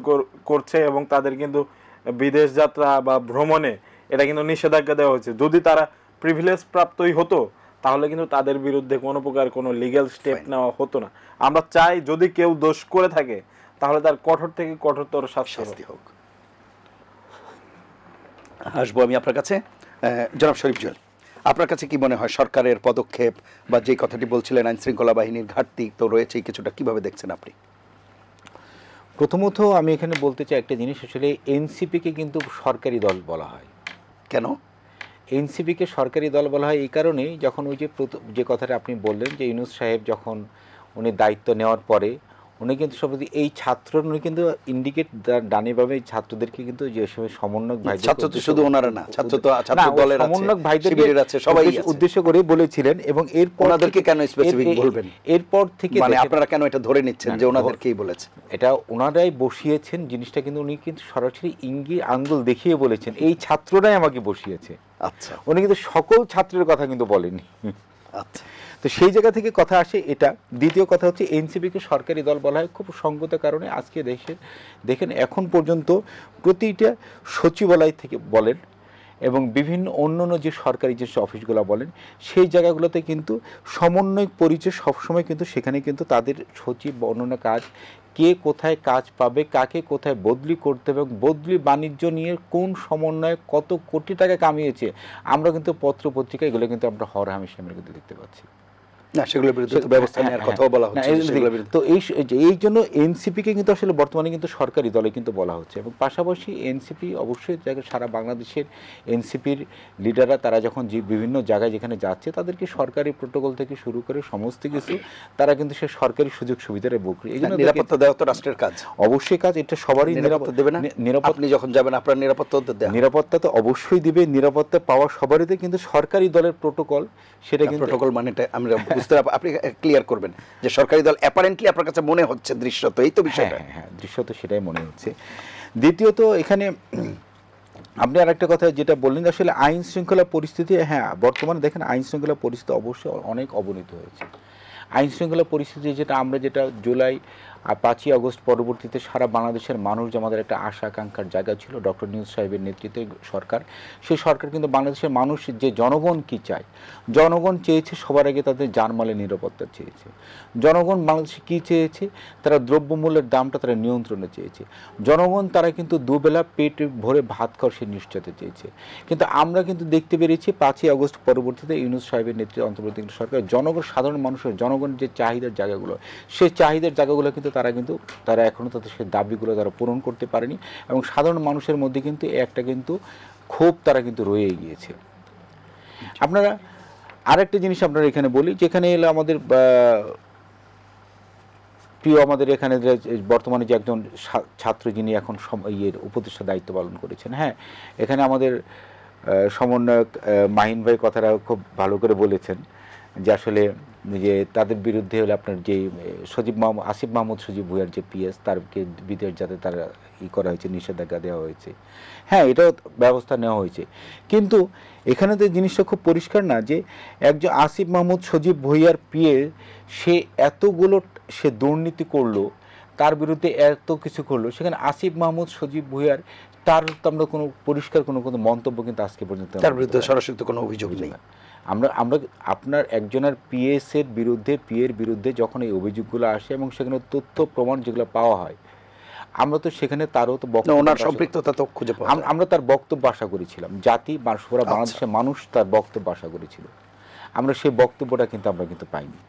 করছে এবং তাদের কিন্তু বিদেশ যাত্রা বা ভ্রমণে এটা কিন্তু নিষেধাজ্ঞা দেওয়া হয়েছে। যদি তারা প্রিভিলেজ প্রাপ্তই হতো, তাহলে কিন্তু তাদের বিরুদ্ধে কোনো প্রকার কোনো লিগ্যাল স্টেপ নেওয়া হতো না। আমরা চাই যদি কেউ দোষ করে থাকে, তাহলে তার কঠোর থেকে কঠোরতর শাস্তি হোক। আসবো আমি আপনার কাছে। জনাব শরীফ জুয়েল, আপনার কাছে কি মনে হয় সরকারের পদক্ষেপ বা যে কথাটি বলছিলেন আইন শৃঙ্খলা বাহিনীর ঘাটতি তো রয়েছেই কিছুটা, কিভাবে দেখছেন আপনি? প্রথমত আমি এখানে বলতে চাই একটা জিনিস, আসলে এনসিপিকে কিন্তু সরকারি দল বলা হয়। কেন এনসিপিকে সরকারি দল বলা হয় এই কারণেই, যখন ওই যে কথাটা আপনি বললেন যে ইউনূস সাহেব যখন উনি দায়িত্ব নেওয়ার পরে উনি কিন্তু সম্প্রতি এই ছাত্র উনি কিন্তু ইন্ডিকেট ডানিভাবে ছাত্রদেরকে কিন্তু যে সময় সমন্বয়ক ভাইদের ছাত্র তো শুধু ওনারা না, ছাত্র তো ছাত্র দলের আছে, সমন্বয়ক ভাইদের শিবিরের আছে, সবাই আছে। উদ্দেশ্য করে বলেছিলেন এবং এরপর ওনাদেরকে কেন স্পেসিফিক বলবেন? এরপর থেকে মানে আপনারা কেন এটা ধরে নিচ্ছেন যে ওনাদেরকেই বলেছে? এটা ওনারাই বসিয়েছেন জিনিসটা, কিন্তু উনি কিন্তু সরাসরি আঙ্গুল দেখিয়ে বলেছেন এই ছাত্ররাই আমাকে বসিয়েছে। আচ্ছা, উনি কিন্তু সকল ছাত্রের কথা কিন্তু বলেনি। আচ্ছা, তো সেই জায়গা থেকে কথা আসে এটা। দ্বিতীয় কথা হচ্ছে এনসিপিকে সরকারি দল বলা হয় খুব সঙ্গত কারণে আজকে দেখেন এখন পর্যন্ত প্রতিটা সচিবালয় থেকে বলেন এবং বিভিন্ন অন্যান্য যে সরকারি যে অফিসগুলো বলেন, সেই জায়গাগুলোতে কিন্তু সমন্বয় পরিচয় সবসময় কিন্তু সেখানে কিন্তু তাদের সচিব বা অন্যান্য কাজ, কে কোথায় কাজ পাবে, কাকে কোথায় বদলি করতে হবে এবং বদলি বাণিজ্য নিয়ে কোন সমন্বয়ে কত কোটি টাকা কামিয়েছে, আমরা কিন্তু পত্র পত্রিকা এগুলো কিন্তু আমরা হরহামেশা আমরা কিন্তু দেখতে পাচ্ছি। না সেগুলোর বিরুদ্ধে তো ব্যবস্থা নেওয়ার কথাও বলা হচ্ছে। তো এই জন্য এনসিপিকে কিন্তু আসলে বর্তমানে কিন্তু সরকারি দলে কিন্তু বলা হচ্ছে এবং পাশাপাশি এনসিপি অবশ্যই সারা বাংলাদেশের এনসিপির লিডাররা তারা যখন যে বিভিন্ন জায়গায় যেখানে যাচ্ছে তাদেরকে সরকারি প্রোটোকল থেকে শুরু করে সমস্ত কিছু তারা কিন্তু সে সরকারি সুযোগ সুবিধার বুক। এই জন্য নিরাপত্তা দেওয়া তো রাষ্ট্রের কাজ, অবশ্যই কাজ, এটা সবারই নিরাপত্তা দেবে না। আপনি যখন যাবেন আপনার নিরাপত্তা দেওয়া, নিরাপত্তা তো অবশ্যই দিবে, নিরাপত্তা পাওয়া সবারই, কিন্তু সরকারি দলের প্রোটোকল সেটা কিন্তু প্রোটোকল মানেটা আমরা বুঝতে, আপনি ক্লিয়ার করবেন যে সরকারি দল অ্যাপারেন্টলি আপনার কাছে মনে হচ্ছে দৃশ্যত, এই তো বিষয়টা। হ্যাঁ দৃশ্যত সেটাই মনে হচ্ছে। দ্বিতীয়ত এখানে আপনি আরেকটা কথা যেটা বললেন আসলে আইন শৃঙ্খলা পরিস্থিতি, হ্যাঁ বর্তমানে দেখেন আইন শৃঙ্খলা পরিস্থিতি অবশ্যই অনেক অবনতি হয়েছে। আইন শৃঙ্খলা পরিস্থিতি যেটা জুলাই 5ই আগস্ট পরবর্তীতে সারা বাংলাদেশের মানুষ যে আমাদের একটা আশা আকাঙ্ক্ষার জায়গা ছিল ডক্টর ইউনূস সাহেবের নেতৃত্বে সরকার, সেই সরকার কিন্তু বাংলাদেশের মানুষ যে জনগণ কি চায়, জনগণ চেয়েছে সবার আগে তাদের জানমালের নিরাপত্তা চেয়েছে। জনগণ বাংলাদেশে কী চেয়েছে, তারা দ্রব্যমূল্যের দামটা তারা নিয়ন্ত্রণে চেয়েছে। জনগণ তারা কিন্তু দুবেলা পেট ভরে ভাত খাওয়ার সে নিশ্চয়তা চেয়েছে। কিন্তু আমরা কিন্তু দেখতে পেরেছি 5ই আগস্ট পরবর্তীতে ইউনূস সাহেবের নেতৃত্বে অন্তর্বর্তীকালীন সরকার সাধারণ মানুষের জনগণের যে চাহিদার জায়গাগুলো, সেই চাহিদার জায়গাগুলো কিন্তু তারা এখনও তাদের সেই দাবিগুলো তারা পূরণ করতে পারেনি এবং সাধারণ মানুষের মধ্যে কিন্তু একটা কিন্তু ক্ষোভ তারা কিন্তু রয়ে গিয়েছে। আপনারা আরেকটা জিনিস আপনারা এখানে বলি, যেখানে এলো আমাদের প্রিয় আমাদের এখানে বর্তমানে যে একজন ছাত্র যিনি এখন উপদেষ্টা দায়িত্ব পালন করেছেন, হ্যাঁ এখানে আমাদের সমন্বয়ক মাহিন ভাই কথাটা খুব ভালো করে বলেছেন যে আসলে যে তাদের বিরুদ্ধে হলে আপনার যে আসিফ মাহমুদ সজীব ভুঁইয়ার যে পিএস তারকে বিদেশ যাতে তারা করা হয়েছে, নিষেধাজ্ঞা দেওয়া হয়েছে, হ্যাঁ এটাও ব্যবস্থা নেওয়া হয়েছে। কিন্তু এখানে তো জিনিসটা খুব পরিষ্কার না যে একজন আসিফ মাহমুদ সজীব ভুঁইয়ার পিএ সে এতগুলো সে দুর্নীতি করলো, তার বিরুদ্ধে এত কিছু করলো, সেখানে আসিফ মাহমুদ, সজীব ভুঁইয়ার তার তো আমরা কোনো পরিষ্কার কোনো মন্তব্য কিন্তু আজকে পর্যন্ত তার বিরুদ্ধে সরাসরি তো কোনো অভিযোগ নেই। আমরা আমরা আপনার একজনের পিএর বিরুদ্ধে যখন এই অভিযোগগুলো আসে এবং সেখানে তথ্য প্রমাণ যেগুলো পাওয়া হয়, আমরা তো সেখানে তারও তো ওনার সম্পৃক্ততা তো খুঁজে পাওয়া যায়। আমরা তার বক্তব্য আশা করেছিলাম, জাতি বা সারা বাংলাদেশের মানুষ তার বক্তব্য আশা করেছিল, আমরা সেই বক্তব্যটা কিন্তু আমরা কিন্তু পাইনি।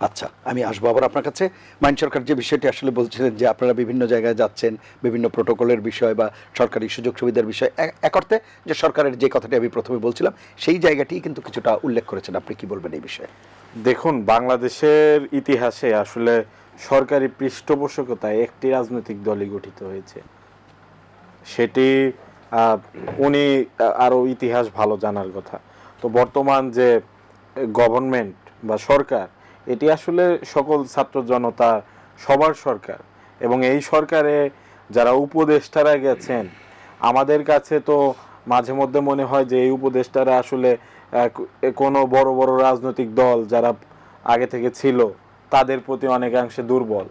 আচ্ছা, আমি আসবো আবার আপনার কাছে। মাইন সরকার যে বিষয়টি আসলে বলছিলেন যে আপনারা বিভিন্ন জায়গায় যাচ্ছেন, বিভিন্ন প্রোটোকলের বিষয় বা সরকারি সুযোগ সুবিধার বিষয়, এক অর্থে যে সরকারের যে কথাটি আমি প্রথমে বলছিলাম সেই জায়গাটি কিন্তু কিছুটা উল্লেখ করেছেন। আপনি কি বলবেন এই বিষয়ে? দেখুন, বাংলাদেশের ইতিহাসে আসলে সরকারি পৃষ্ঠপোষকতায় একটি রাজনৈতিক দলই গঠিত হয়েছে। সেটি উনি আরও ইতিহাস ভালো জানার কথা। তো বর্তমান যে গভর্নমেন্ট বা সরকার, এটি আসলে সকল ছাত্র জনতা সবার সরকার, এবং এই সরকারে যারা উপদেষ্টারা গেছেন, আমাদের কাছে তো মাঝে মধ্যে মনে হয় যে এই উপদেষ্টারা আসলে কোনো বড় বড় রাজনৈতিক দল যারা আগে থেকে ছিল তাদের প্রতি অনেকাংশে দুর্বল।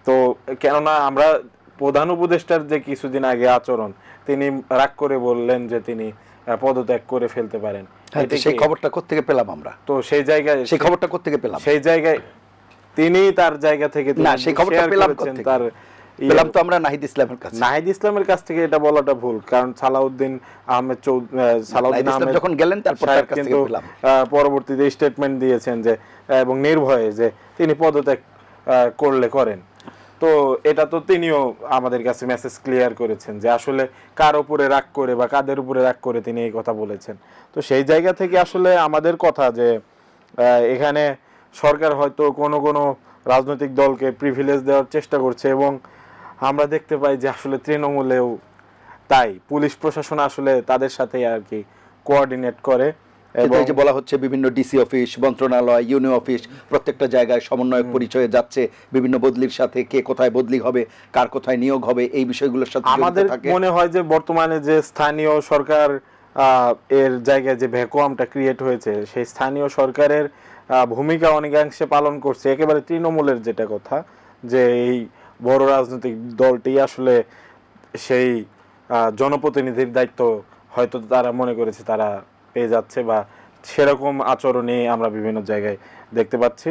তো কেননা আমরা প্রধান উপদেষ্টার যে কিছুদিন আগে আচরণ, তিনি রাগ করে বললেন যে তিনি পদত্যাগ করে ফেলতে পারেন। সেই খবরটা কোত্থেকে পেলাম আমরা? তো সেই জায়গায় সেই খবরটা কোত্থেকে পেলাম? সেই জায়গায় তিনি তার জায়গা থেকে না, সেই খবরটা পেলাম কোত্থেকে? তার পেলাম তো আমরা নাহিদ ইসলামের কাছে। নাহিদ ইসলামের কাছ থেকে এটা বলাটা ভুল, কারণ সালাউদ্দিন আহমেদ যখন গেলেন তারপর তার কাছ থেকে পেলাম। পরবর্তীতে স্টেটমেন্ট দিয়েছেন যে এবং নির্ভয়ে যে তিনি পদত্যাগ করলে করেন। তো এটা তো তিনিও আমাদের কাছে মেসেজ ক্লিয়ার করেছেন যে আসলে কার উপরে রাগ করে বা কাদের উপরে রাগ করে তিনি এই কথা বলেছেন। তো সেই জায়গা থেকে আসলে আমাদের কথা যে এখানে সরকার হয়তো কোনো কোনো রাজনৈতিক দলকে প্রিভিলেজ দেওয়ার চেষ্টা করছে, এবং আমরা দেখতে পাই যে আসলে তৃণমূলেও তাই, পুলিশ প্রশাসন আসলে তাদের সাথে আর কি কোঅর্ডিনেট করে। এবং যে বলা হচ্ছে বিভিন্ন ডিসি অফিস, মন্ত্রণালয়, ইউনিয়ন অফিস, প্রত্যেকটা জায়গায় সমন্বয়ক পরিচয়ে যাচ্ছে, বিভিন্ন বদলির সাথে কে কোথায় বদলি হবে, কার কোথায় নিয়োগ হবে, এই বিষয়গুলোর সাথে আমাদের মনে হয় যে বর্তমানে যে স্থানীয় সরকার এর জায়গায় যে ভ্যাকুয়ামটা ক্রিয়েট হয়েছে, সেই স্থানীয় সরকারের ভূমিকা অনেকাংশে পালন করছে একেবারে তৃণমূলের যেটা কথা, যে এই বড় রাজনৈতিক দলটি আসলে সেই জনপ্রতিনিধির দায়িত্ব হয়তো তারা মনে করেছে তারা পেয়ে যাচ্ছে, বা সেরকম আচরণে আমরা বিভিন্ন জায়গায় দেখতে পাচ্ছি।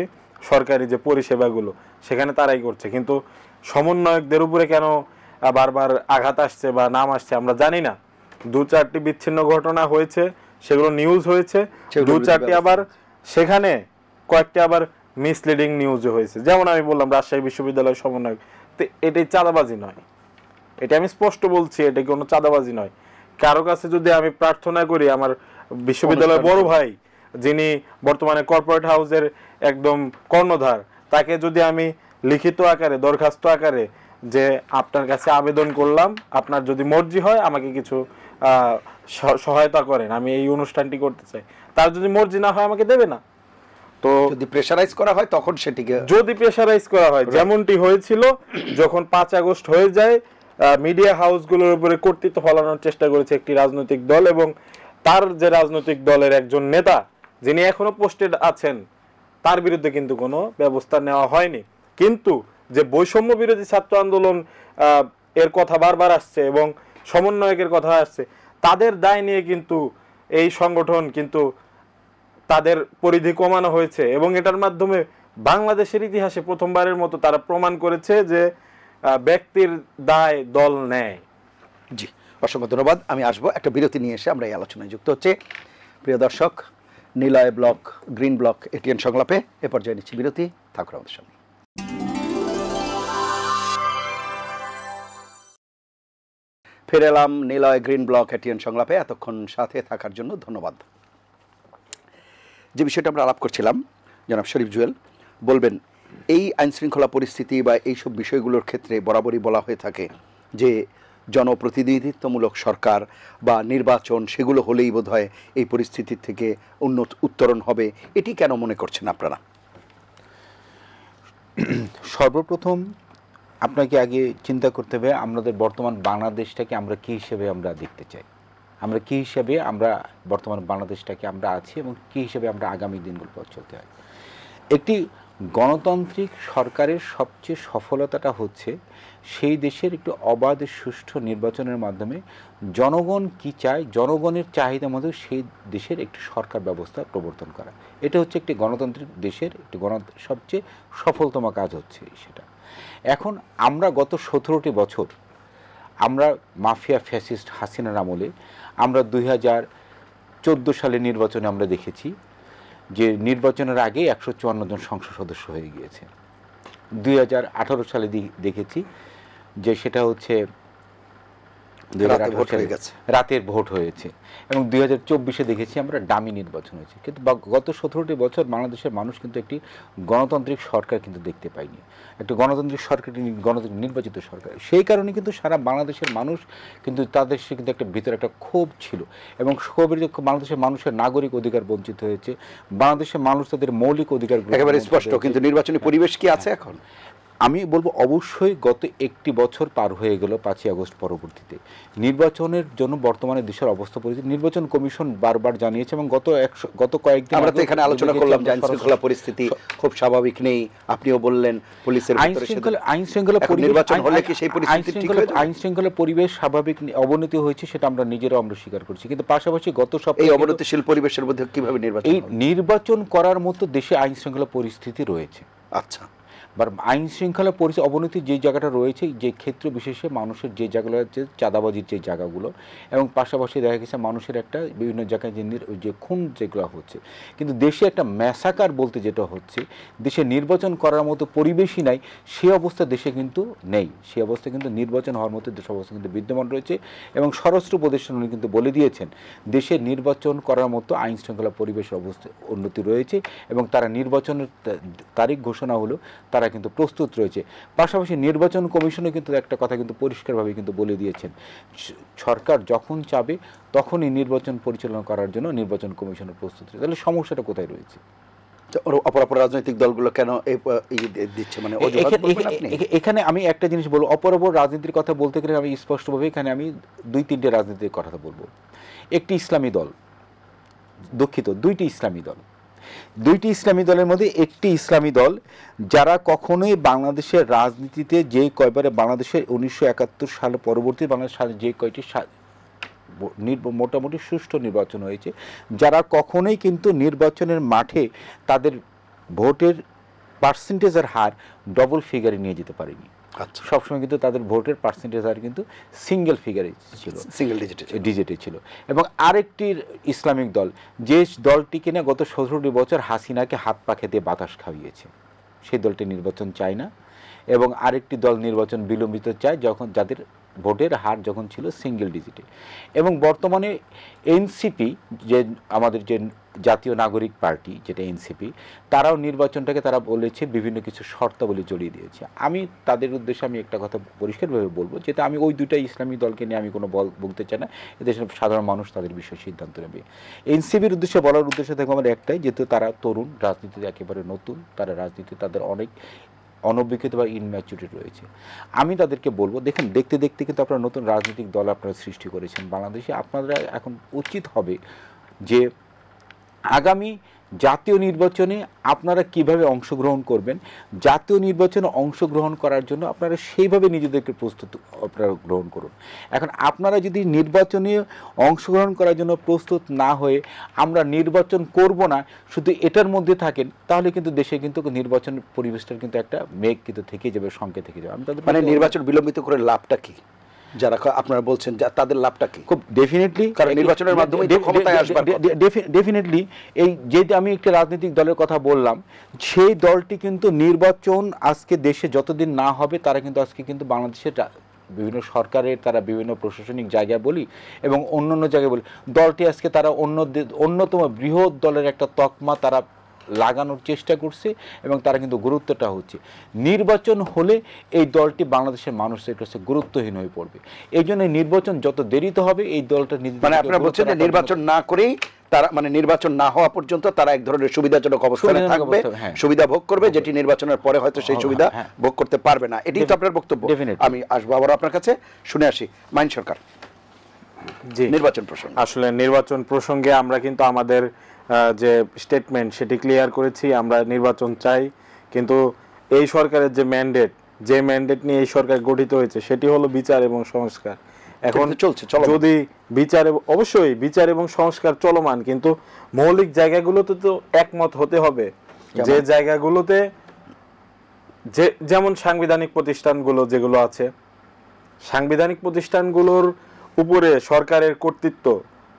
সরকারি যে পরিষেবাগুলো সেখানে তারাই করছে, কিন্তু সমন্বয়কদের উপরে কেন বারবার আঘাত আসছে বা নাম আসছে আমরা জানি না। 2-4টি বিচ্ছিন্ন ঘটনা হয়েছে, সেগুলো নিউজ হয়েছে, 2-4টি আবার সেখানে কয়েকটি আবার মিসলিডিং নিউজও হয়েছে। যেমন আমি বললাম রাজশাহী বিশ্ববিদ্যালয় সমন্বয়ক, তো এটাই চাঁদাবাজি নয়, এটা আমি স্পষ্ট বলছি, এটা কোনো চাঁদাবাজি নয়। কারো কাছে যদি আমি প্রার্থনা করি, আমার বিশ্ববিদ্যালয়ের বড় ভাই যিনি বর্তমানে কর্পোরেট হাউসের একদম কর্ণধার, তাকে যদি আমি লিখিত আকারে দরখাস্ত আকারে যে আপনার কাছে আবেদন করলাম, আপনার যদি মর্জি হয় আমাকে কিছু সহায়তা করেন, আমি এই অনুষ্ঠানটি করতে চাই, তার যদি মর্জি না হয় আমাকে দেবে না। তো যদি প্রেসারাইজ করা হয় তখন সেটিকে, যদি প্রেসারাইজ করা হয়, যেমনটি হয়েছিল যখন 5 আগস্ট হয়ে যায়, মিডিয়া হাউসগুলোর উপরে কর্তৃত্ব ফলানোর চেষ্টা করেছে একটি রাজনৈতিক দল, এবং তার যে রাজনৈতিক দলের একজন নেতা যিনি এখনো পোস্টেড আছেন, তার বিরুদ্ধে কিন্তু কোনো ব্যবস্থা নেওয়া হয়নি। কিন্তু যে বৈষম্য বিরোধী ছাত্র আন্দোলন এর কথা বারবার আসছে এবং সমন্বয়কের কথা আসছে, তাদের দায় নিয়ে কিন্তু এই সংগঠন কিন্তু তাদের পরিধি কমানো হয়েছে, এবং এটার মাধ্যমে বাংলাদেশের ইতিহাসে প্রথমবারের মতো তারা প্রমাণ করেছে যে ব্যক্তির দায় দল নেয়। জি, অসংখ্য ধন্যবাদ। আমি আসবো একটা বিরতি নিয়ে এসে আমরা এই আলোচনায় যুক্ত হচ্ছে। প্রিয় দর্শক, Niloy block, green block ATN সংলাপে এ পর্যায়ে নিচ্ছি বিরতি, থাকুন আমাদের সঙ্গে। ফিরে এলাম নিলয় গ্রিন ব্লক এটিএন সংলাপে। এতক্ষণ সাথে থাকার জন্য ধন্যবাদ। যে বিষয়টা আমরা আলাপ করছিলাম, জনাব শরীফ জুয়েল বলবেন, এই আইনশৃঙ্খলা পরিস্থিতি বা এইসব বিষয়গুলোর ক্ষেত্রে বরাবরই বলা হয়ে থাকে যে জনপ্রতিনিধিত্বমূলক সরকার বা নির্বাচন সেগুলো হলেই বোধহয় এই পরিস্থিতির থেকে উত্তরণ হবে। এটি কেন মনে করছেন আপনারা? সর্বপ্রথম আপনাকে আগে চিন্তা করতে হবে আমাদের বর্তমান বাংলাদেশটাকে আমরা কী হিসেবে আমরা দেখতে চাই, আমরা কী হিসেবে আমরা বর্তমান বাংলাদেশটাকে আমরা আছি এবং কী হিসেবে আমরা আগামী দিনগুলো পথ চলতে হয়। একটি গণতান্ত্রিক সরকারের সবচেয়ে সফলতাটা হচ্ছে সেই দেশের একটু অবাধ সুষ্ঠু নির্বাচনের মাধ্যমে জনগণ কি চায়, জনগণের চাহিদা মতো সেই দেশের একটি সরকার ব্যবস্থা প্রবর্তন করা। এটা হচ্ছে একটি গণতান্ত্রিক দেশের একটি সবচেয়ে সফলতম কাজ হচ্ছে সেটা। এখন আমরা গত 17টি বছর আমরা মাফিয়া ফ্যাসিস্ট হাসিনার আমলে আমরা 2014 সালে নির্বাচনে আমরা দেখেছি যে নির্বাচনের আগে 154 জন সংসদ সদস্য হয়ে গিয়েছে। 2018 সালে দেখেছি যে সেটা হচ্ছে রাতের ভোট হয়েছে, এবং 2024 দেখেছি আমরা ডামি নির্বাচন হয়েছে। কিন্তু গত 17টি বছর বাংলাদেশের মানুষ কিন্তু একটি গণতান্ত্রিক সরকার কিন্তু দেখতে পায়নি, একটা গণতান্ত্রিক সরকার, গণতান্ত্রিক নির্বাচিত সরকার। সেই কারণে কিন্তু সারা বাংলাদেশের মানুষ কিন্তু তাদের সে কিন্তু একটা ভিতরে একটা ক্ষোভ ছিল, এবং ক্ষোভের বাংলাদেশের মানুষের নাগরিক অধিকার বঞ্চিত হয়েছে, বাংলাদেশের মানুষ তাদের মৌলিক অধিকার একেবারে স্পষ্ট। কিন্তু নির্বাচনী পরিবেশ কি আছে এখন? আমি বলবো অবশ্যই গত একটি বছর পার হয়ে গেল 5ই আগস্ট পরবর্তীতে নির্বাচনের জন্য বর্তমানে দেশের অবস্থা পরিস্থিতি নির্বাচন কমিশন বারবার জানিয়েছে, এবং গত কয়েকদিন আমরা তো এখানে আলোচনা করলাম যে আইনশৃঙ্খলা পরিস্থিতি খুব স্বাভাবিক নেই, আপনিও বললেন পুলিশের আইনশৃঙ্খলা নির্বাচন হলে কি সেই পরিস্থিতি ঠিক হয়ে যাবে? আইনশৃঙ্খলা পরিবেশ স্বাভাবিক অবনতি হয়েছে, সেটা আমরা নিজেরাও আমরা স্বীকার করছি। কিন্তু পাশাপাশি গত সপ্তাহে এই অবনতিশীল পরিবেশের মধ্যে কিভাবে নির্বাচন করার মতো দেশে আইনশৃঙ্খলা পরিস্থিতি রয়েছে। আচ্ছা, বা আইন শৃঙ্খলা অবনতি যে জায়গাটা রয়েছে, যে ক্ষেত্র বিশেষে মানুষের যে জায়গাগুলো হচ্ছে চাঁদাবাজির যে জায়গাগুলো, এবং পাশাপাশি দেখা গেছে মানুষের একটা বিভিন্ন জায়গায় যে খুন যেগুলো হচ্ছে, কিন্তু দেশে একটা ম্যাসাকার বলতে যেটা হচ্ছে, দেশে নির্বাচন করার মতো পরিবেশই নাই, সে অবস্থা দেশে কিন্তু নেই। সে অবস্থা কিন্তু নির্বাচন হওয়ার মতো দেশ অবস্থা কিন্তু বিদ্যমান রয়েছে, এবং স্বরাষ্ট্র উপদেষ্টা উনি কিন্তু বলে দিয়েছেন দেশে নির্বাচন করার মতো আইন শৃঙ্খলা পরিবেশের অবস্থা উন্নতি রয়েছে, এবং তারা নির্বাচনের তারিখ ঘোষণা হলো তারা কিন্তু প্রস্তুত রয়েছে। পাশাপাশি নির্বাচন কমিশনও কিন্তু একটা কথা কিন্তু পরিষ্কারভাবে কিন্তু বলে দিয়েছেন, সরকার যখন চাবে তখনই নির্বাচন পরিচালনা করার জন্য নির্বাচন কমিশনের প্রস্তুত রয়েছে। তাহলে সমস্যাটা কোথায় রয়েছে? অপরাপর রাজনৈতিক দলগুলো কেন দিচ্ছে? মানে এখানে আমি একটা জিনিস বলবো, অপরাপর রাজনীতির কথা বলতে গেলে আমি স্পষ্টভাবে এখানে আমি 2-3টে রাজনীতির কথা বলবো। একটি ইসলামী দল, দুঃখিত, 2টি ইসলামী দল, 2টি ইসলামী দলের মধ্যে একটি ইসলামী দল যারা কখনোই বাংলাদেশের রাজনীতিতে যে কয়বারে বাংলাদেশের 1971 সাল পরবর্তী বাংলাদেশ যে কয়টি মোটামুটি সুষ্ঠু নির্বাচন হয়েছে, যারা কখনোই কিন্তু নির্বাচনের মাঠে তাদের ভোটের পার্সেন্টেজের হার ডবল ফিগারে নিয়ে যেতে পারেনি। সবসময় কিন্তু তাদের ভোটের পার্সেন্টেজ হার কিন্তু সিঙ্গেল ফিগারে ছিল, সিঙ্গেল ডিজিটে ছিল। এবং আরেকটি ইসলামিক দল, যে দলটি কিনা গত 17টি বছর হাসিনাকে হাত পাখে দিয়ে বাতাস খাইয়েছে, সেই দলটি নির্বাচন চায় না। এবং আরেকটি দল নির্বাচন বিলম্বিত চায় যখন যাদের ভোটের হার যখন ছিল সিঙ্গেল ডিজিটে। এবং বর্তমানে এনসিপি, যে আমাদের যে জাতীয় নাগরিক পার্টি যেটা এনসিপি, তারাও নির্বাচনটাকে তারা বলেছে বিভিন্ন কিছু শর্তাবলী জড়িয়ে দিয়েছে। আমি তাদের উদ্দেশ্যে আমি একটা কথা পরিষ্কারভাবে বলবো, যেটা আমি ওই 2টা ইসলামী দলকে নিয়ে আমি কোনো বলতে চাই না, এদেশের সাধারণ মানুষ তাদের বিষয়ে সিদ্ধান্ত নেবে। এনসিপির উদ্দেশ্যে বলার উদ্দেশ্য থেকে আমার একটাই, যেহেতু তারা তরুণ, রাজনীতিতে একেবারে নতুন, তারা রাজনীতি তাদের অনেক অনভিজ্ঞত বা ইনম্যাচুরিটি রয়েছে। আমি তাদেরকে বলবো, দেখেন দেখতে দেখতে কিন্তু আপনারা নতুন রাজনৈতিক দল আপনারা সৃষ্টি করেছেন বাংলাদেশে, আপনারা এখন উচিত হবে যে আগামী জাতীয় নির্বাচনে আপনারা কিভাবে অংশগ্রহণ করবেন, জাতীয় নির্বাচনে অংশগ্রহণ করার জন্য আপনারা সেইভাবে নিজেদেরকে প্রস্তুত আপনারা গ্রহণ করুন। এখন আপনারা যদি নির্বাচনে অংশগ্রহণ করার জন্য প্রস্তুত না হয়ে আমরা নির্বাচন করব না শুধু এটার মধ্যে থাকেন, তাহলে কিন্তু দেশে কিন্তু নির্বাচন পরিবেশটার কিন্তু একটা মেঘ কিন্তু থেকে যাবে, সংকেত থেকে যাবে। আমি তাদের মানে নির্বাচন বিলম্বিত করে লাভটা কি, যারা আপনারা বলছেন তাদের লাভটা কি? খুব ডেফিনেটলি, কারণ নির্বাচনের মাধ্যমে ক্ষমতায় আসবে। ডেফিনেটলি এই যেহেতু আমি একটা রাজনৈতিক দলের কথা বললাম, সেই দলটি কিন্তু নির্বাচন আজকে দেশে যতদিন না হবে, তারা কিন্তু আজকে কিন্তু বাংলাদেশের বিভিন্ন সরকারের তারা বিভিন্ন প্রশাসনিক জায়গায় বলি এবং অন্যান্য জায়গায় বলি, দলটি আজকে তারা অন্যতম বৃহৎ দলের একটা তকমা তারা লাগানোর চেষ্টা করছে, এবং তারা কিন্তু গুরুত্বটা হচ্ছে নির্বাচন হলে এই দলটি বাংলাদেশের মানুষের কাছে গুরুত্বহীন হয়ে পড়বে। এই জন্য নির্বাচন যত দেরিতে হবে এই দলটা মানে আপনারা বলছেন যে নির্বাচন না করেই তারা, মানে নির্বাচন না হওয়া পর্যন্ত তারা এক ধরনের সুবিধাজনক অবস্থানে থাকবে, সুবিধা ভোগ করবে, যেটি নির্বাচনের পরে হয়তো সেই সুবিধা ভোগ করতে পারবে না। এটাই তো আপনার বক্তব্য। আমি আসবো আবার আপনার কাছে, শুনে আসি মাইন সরকার। জি, নির্বাচন প্রসঙ্গ, আসলে নির্বাচন প্রসঙ্গে আমরা কিন্তু আমাদের যে স্টেটমেন্ট সেটি ক্লিয়ার করেছি। আমরা নির্বাচন চাই, কিন্তু এই সরকারের যে ম্যান্ডেট নিয়ে এই সরকার গঠিত হয়েছে সেটি হলো বিচার এবং সংস্কার। এখন কিন্তু চলছে, চলমান। যদি অবশ্যই বিচার এবং সংস্কার চলমান, কিন্তু মৌলিক জায়গাগুলোতে তো একমত হতে হবে। যে জায়গাগুলোতে যেমন সাংবিধানিক প্রতিষ্ঠানগুলো যেগুলো আছে, সাংবিধানিক প্রতিষ্ঠানগুলোর উপরে সরকারের কর্তৃত্ব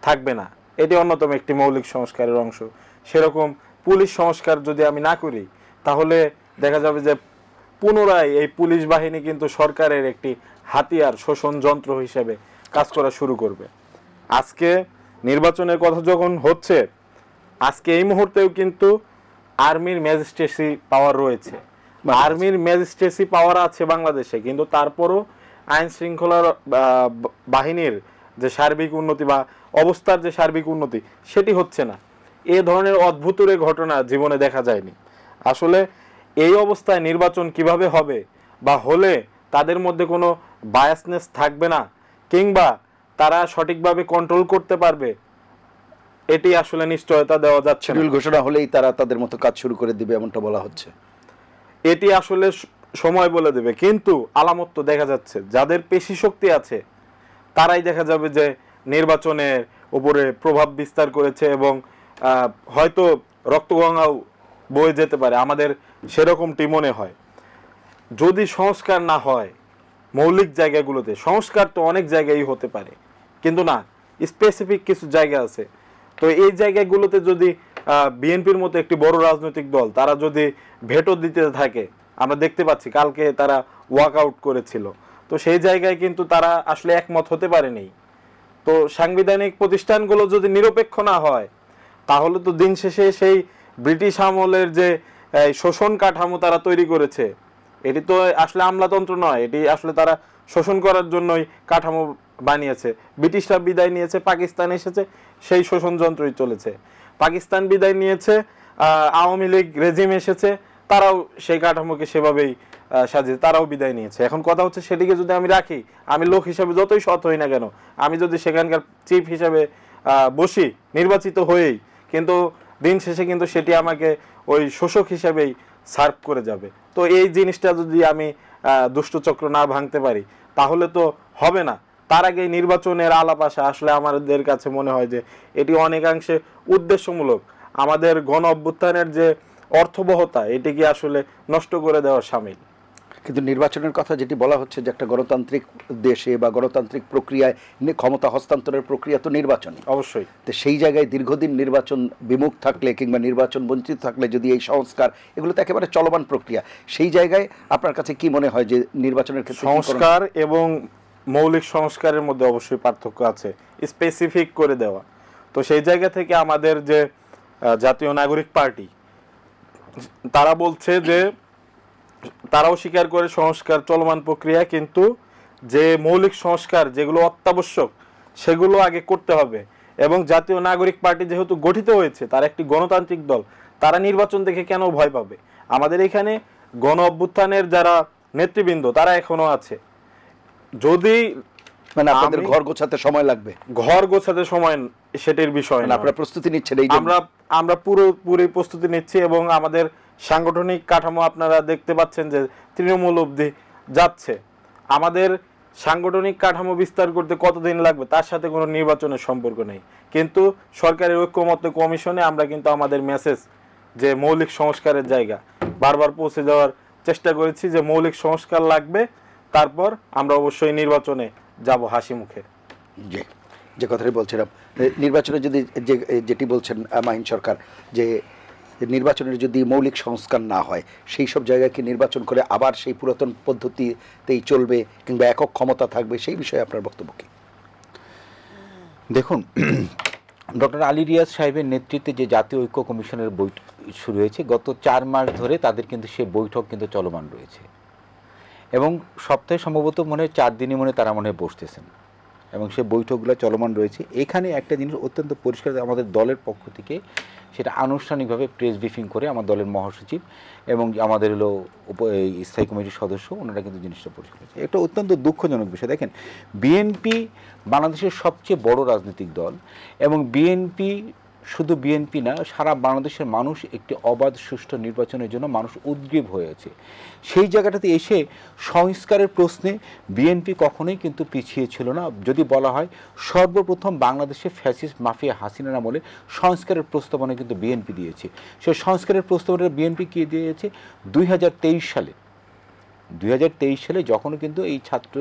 থাকবে না, এটি অন্যতম একটি মৌলিক সংস্কারের অংশ। সেরকম পুলিশ সংস্কার যদি আমি না করি, তাহলে দেখা যাবে যে পুনরায় এই পুলিশ বাহিনী কিন্তু সরকারের একটি হাতিয়ার, শোষণ যন্ত্র হিসেবে কাজ করা শুরু করবে। আজকে নির্বাচনের কথা যখন হচ্ছে, আজকে এই মুহূর্তেও কিন্তু আর্মির ম্যাজিস্ট্রেসি পাওয়ার রয়েছে, আর্মির ম্যাজিস্ট্রেসি পাওয়ার আছে বাংলাদেশে, কিন্তু তারপরও আইন শৃঙ্খলার বাহিনীর যে সার্বিক উন্নতি বা অবস্থার যে সার্বিক উন্নতি সেটি হচ্ছে না। এ ধরনের অদ্ভুতুরে ঘটনা জীবনে দেখা যায়নি। আসলে এই অবস্থায় নির্বাচন কিভাবে হবে, বা হলে তাদের মধ্যে কোনো বায়াসনেস থাকবে না, কিংবা তারা সঠিকভাবে কন্ট্রোল করতে পারবে, এটি আসলে নিশ্চয়তা দেওয়া যাচ্ছে না। শিডিউল ঘোষণা হলেই তারা তাদের মতো কাজ শুরু করে দিবে, এমনটা বলা হচ্ছে। এটি আসলে সময় বলে দেবে, কিন্তু আলামত তো দেখা যাচ্ছে। যাদের পেশি শক্তি আছে তারাই দেখা যাবে যে নির্বাচনের উপরে প্রভাব বিস্তার করেছে, এবং হয়তো রক্তগঙ্গাও বয়ে যেতে পারে, আমাদের সেরকমটি মনে হয়। যদি সংস্কার না হয় মৌলিক জায়গাগুলোতে, সংস্কার তো অনেক জায়গায় হতে পারে, কিন্তু না, স্পেসিফিক কিছু জায়গা আছে। তো এই জায়গাগুলোতে যদি বিএনপির মতো একটি বড় রাজনৈতিক দল তারা যদি ভেটো দিতে থাকে, আমরা দেখতে পাচ্ছি কালকে তারা ওয়াকআউট করেছিল, তো সেই জায়গায় কিন্তু তারা আসলে একমত হতে পারেনি। তো সাংবিধানিক প্রতিষ্ঠানগুলো যদি নিরপেক্ষ না হয়, তাহলে তো দিন শেষে সেই ব্রিটিশ আমলের যে শোষণ কাঠামো তারা তৈরি করেছে, এটি তো আসলে আমলাতন্ত্র নয়, এটি আসলে তারা শোষণ করার জন্যই কাঠামো বানিয়েছে। ব্রিটিশরা বিদায় নিয়েছে, পাকিস্তান এসেছে, সেই শোষণ যন্ত্রই চলেছে। পাকিস্তান বিদায় নিয়েছে, আওয়ামী লীগ রেজিম এসেছে, তারাও সেই কাঠামোকে সেভাবেই সাজিয়ে তারাও বিদায় নিয়েছে। এখন কথা হচ্ছে, সেটিকে যদি আমি রাখি, আমি লোক হিসাবে যতই সৎ হই না কেন, আমি যদি সেখানকার চিফ হিসাবে বসি নির্বাচিত হয়েই, কিন্তু দিন শেষে কিন্তু সেটি আমাকে ওই শোষক হিসাবেই সার্ভ করে যাবে। তো এই জিনিসটা যদি আমি দুষ্টচক্র না ভাঙতে পারি, তাহলে তো হবে না। তার আগে নির্বাচনের আলাপ আসা আসলে আমাদের কাছে মনে হয় যে এটি অনেকাংশে উদ্দেশ্যমূলক। আমাদের গণ অভ্যুত্থানের যে অর্থবহতা, এটিকে আসলে নষ্ট করে দেওয়ার সামিল। কিন্তু নির্বাচনের কথা যেটি বলা হচ্ছে, যে একটা গণতান্ত্রিক দেশে বা গণতান্ত্রিক প্রক্রিয়ায় ক্ষমতা হস্তান্তরের প্রক্রিয়া তো নির্বাচনই, অবশ্যই। তো সেই জায়গায় দীর্ঘদিন নির্বাচন বিমুখ থাকলে কিংবা নির্বাচন বঞ্চিত থাকলে যদি এই সংস্কার, এগুলো তো একেবারে চলমান প্রক্রিয়া, সেই জায়গায় আপনার কাছে কি মনে হয় যে নির্বাচনের ক্ষেত্রে সংস্কার এবং মৌলিক সংস্কারের মধ্যে অবশ্যই পার্থক্য আছে, স্পেসিফিক করে দেওয়া। তো সেই জায়গা থেকে আমাদের যে জাতীয় নাগরিক পার্টি, তারা বলছে যে তারাও স্বীকার করে সংস্কার চলমান প্রক্রিয়া, কিন্তু যে মৌলিক সংস্কার যেগুলো অত্যাবশ্যক সেগুলো আগে করতে হবে। এবং জাতীয় নাগরিক পার্টি যেহেতু গঠিত হয়েছে, তার একটি গণতান্ত্রিক দল, তারা নির্বাচন দেখে কেন ভয় পাবে? আমাদের এখানে গণ অভ্যুত্থানের যারা নেতৃবৃন্দ তারা এখনো আছে। যদি মানে আপনাদের ঘর গোছাতে সময় লাগবে, ঘর গোছাতে সময় সেটির বিষয় না, আপনারা প্রস্তুতি নিচ্ছেন এই আমরা পুরোপুরি প্রস্তুতি নিচ্ছি, এবং আমাদের সাংগঠনিক কাঠামো আপনারা দেখতে পাচ্ছেন যে তৃণমূল অবধি যাচ্ছে। আমাদের সাংগঠনিক কাঠামো বিস্তার করতে কতদিন লাগবে তার সাথে কোনো নির্বাচনের সম্পর্ক নেই, কিন্তু সরকারের ঐক্যমত্য কমিশনে আমরা কিন্তু আমাদের মেসেজ যে মৌলিক সংস্কারের জায়গা বারবার পৌঁছে দেওয়ার চেষ্টা করেছি, যে মৌলিক সংস্কার লাগবে, তারপর আমরা অবশ্যই নির্বাচনে যাব হাসি মুখে। যে কথাটি বলছিলাম, নির্বাচনে যদি যেটি বলছেন মাহিন সরকার, যে নির্বাচনের যদি মৌলিক সংস্কার না হয়, সেই সব জায়গায় কি নির্বাচন করে আবার সেই পুরাতন পদ্ধতিতেই চলবে, কিংবা একক ক্ষমতা থাকবে, সেই বিষয়ে আপনার বক্তব্য কি? দেখুন, ডক্টর আলী রিয়াজ সাহেবের নেতৃত্বে যে জাতীয় ঐক্য কমিশনের বৈঠক শুরু হয়েছে, গত 4 মাস ধরে তাদের কিন্তু সেই বৈঠক কিন্তু চলমান রয়েছে, এবং সপ্তাহে সম্ভবত মনে হয় 4 দিনই তারা বসতেছেন, এবং সেই বৈঠকগুলো চলমান রয়েছে। এখানে একটা জিনিস অত্যন্ত পরিষ্কার, আমাদের দলের পক্ষ থেকে সেটা আনুষ্ঠানিকভাবে প্রেস ব্রিফিং করে আমার দলের মহাসচিব এবং আমাদের স্থায়ী কমিটির সদস্য, ওনারা কিন্তু জিনিসটা পরিষ্কার করেছে। এটা অত্যন্ত দুঃখজনক বিষয়। দেখেন, বিএনপি বাংলাদেশের সবচেয়ে বড় রাজনৈতিক দল, এবং বিএনপি শুধু বিএনপি না, সারা বাংলাদেশের মানুষ একটি অবাধ সুষ্ঠু নির্বাচনের জন্য মানুষ উদ্গ্রীব হয়েছে। সেই জায়গাটাতে এসে সংস্কারের প্রশ্নে বিএনপি কখনোই কিন্তু পিছিয়ে ছিল না। যদি বলা হয় সর্বপ্রথম বাংলাদেশে ফ্যাসিস্ট মাফিয়া হাসিনার আমলে সংস্কারের প্রস্তাবনা কিন্তু বিএনপি দিয়েছে। সেই সংস্কারের প্রস্তাবনা বিএনপি কি দিয়েছে 2023 সালে। 2023 সালে যখনও কিন্তু এই ছাত্র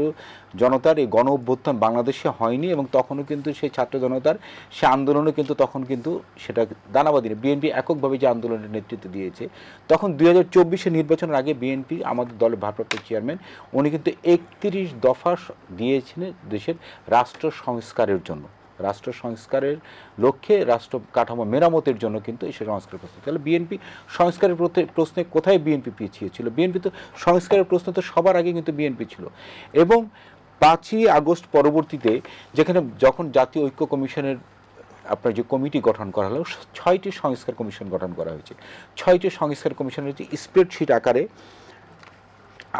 জনতার এই গণ অভ্যুত্থান বাংলাদেশে হয়নি, এবং তখনও কিন্তু সেই ছাত্র জনতার সে আন্দোলনে কিন্তু তখন কিন্তু সেটা দানাবাদি বিএনপি এককভাবে যে আন্দোলনের নেতৃত্ব দিয়েছে। তখন 2024 নির্বাচনের আগে বিএনপি, আমাদের দলের ভারপ্রাপ্ত চেয়ারম্যান, উনি কিন্তু 31 দফা দিয়েছিলেন দেশের রাষ্ট্র সংস্কারের জন্য, রাষ্ট্র সংস্কারের লক্ষ্যে রাষ্ট্র কাঠামো মেরামতের জন্য কিন্তু এই সংস্কার প্রশ্ন। তাহলে বিএনপি সংস্কারের প্রশ্নে কোথায় বিএনপি পিছিয়ে ছিল? বিএনপি তো সংস্কারের প্রশ্ন তো সবার আগে কিন্তু বিএনপি ছিল। এবং 5ই আগস্ট পরবর্তীতে যখন জাতীয় ঐক্য কমিশনের আপনার যে কমিটি গঠন করা হলো, 6টি সংস্কার কমিশন গঠন করা হয়েছে। 6টি সংস্কার কমিশনের যে স্প্রেডশিট আকারে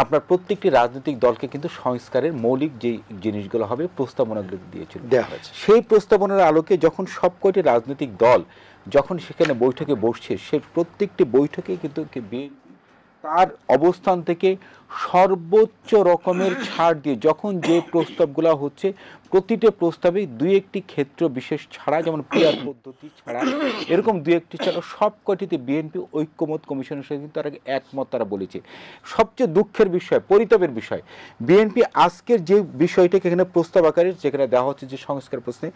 আপনার প্রত্যেকটি রাজনৈতিক দলকে কিন্তু সংস্কারের মৌলিক যে জিনিসগুলো হবে প্রস্তাবনাগুলো দিয়েছিল, দেওয়া হয়েছে। সেই প্রস্তাবনার আলোকে যখন সবকটি রাজনৈতিক দল যখন সেখানে বৈঠকে বসছে, সেই প্রত্যেকটি বৈঠকে কিন্তু বিএনপি তার অবস্থান থেকে সর্বোচ্চ রকমের ছাড় দিয়ে, যখন যে প্রস্তাবগুলো হচ্ছে প্রতিটি প্রস্তাবে 2-1টি ক্ষেত্র বিশেষ ছাড়া, যেমন পিয়ার পদ্ধতি ছাড়া এরকম 2-1টি ছাড়া সবকটিতে বিএনপি ঐক্যমত কমিশনের সাথে কিন্তু তারা একমত তারা বলেছে। সবচেয়ে দুঃখের বিষয়, পরিতাপের বিষয়, বিএনপি আজকের যে বিষয়টাকে এখানে প্রস্তাব আকারে যেখানে দেওয়া হচ্ছে যে সংস্কার প্রশ্নে,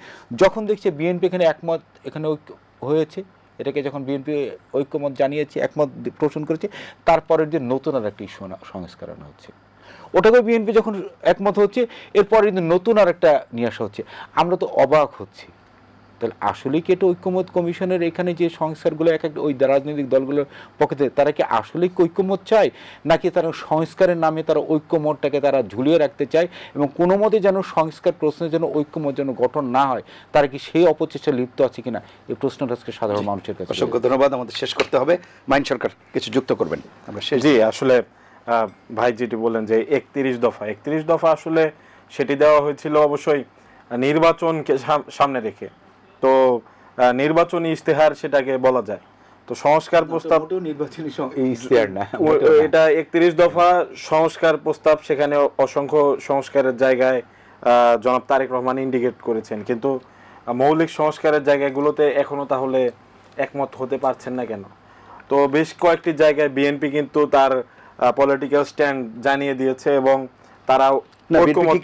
যখন দেখছে বিএনপি এখানে একমত এখানে ঐক্য হয়েছে, এটাকে যখন বিএনপি ঐক্যমত জানিয়েছে, একমত পোষণ করেছে, তারপরের যে নতুন আর একটা ইস্যু সংস্কার আনা হচ্ছে, ওটাকে বিএনপি যখন একমত হচ্ছে, এরপরে কিন্তু নতুন আর একটা নিয়ে আসা হচ্ছে। আমরা তো অবাক হচ্ছি। তাহলে আসলেই কি এটা ঐক্যমত কমিশনের এখানে যে সংস্কারগুলো এক একটা ওই রাজনৈতিক দলগুলোর পক্ষে, তারা কি আসলেই ঐক্যমত চায়, নাকি তারা সংস্কারের নামে তারা ঐক্যমতটাকে তারা ঝুলিয়ে রাখতে চায়, এবং কোনো মতে যেন সংস্কার প্রশ্নের জন্য ঐক্যমত যেন গঠন না হয়, তারা কি সেই অপচেষ্টা লিপ্ত আছে কিনা, এই প্রশ্নটা আজকে সাধারণ মানুষের কাছে। অসংখ্য ধন্যবাদ। আমাদের শেষ করতে হবে। মাইন সরকার কিছু যুক্ত করবেন আমরা শেষ। জি, আসলে ভাই যেটি বললেন যে 31 দফা আসলে সেটি দেওয়া হয়েছিল অবশ্যই নির্বাচনকে সামনে রেখে। তো নির্বাচনী ইশতেহার সেটাকে বলা যায়। তো সংস্কার প্রস্তাব নির্বাচনী ইশতেহার না, এটা 31 দফা সংস্কার প্রস্তাব, সেখানে অসংখ্য সংস্কারের জায়গায় জনাব তারেক রহমান ইন্ডিকেট করেছেন, কিন্তু মৌলিক সংস্কারের জায়গাগুলোতে এখনো তাহলে একমত হতে পারছেন না কেন? তো বেশ কয়েকটি জায়গায় বিএনপি কিন্তু তার পলিটিক্যাল স্ট্যান্ড জানিয়ে দিয়েছে, এবং তারা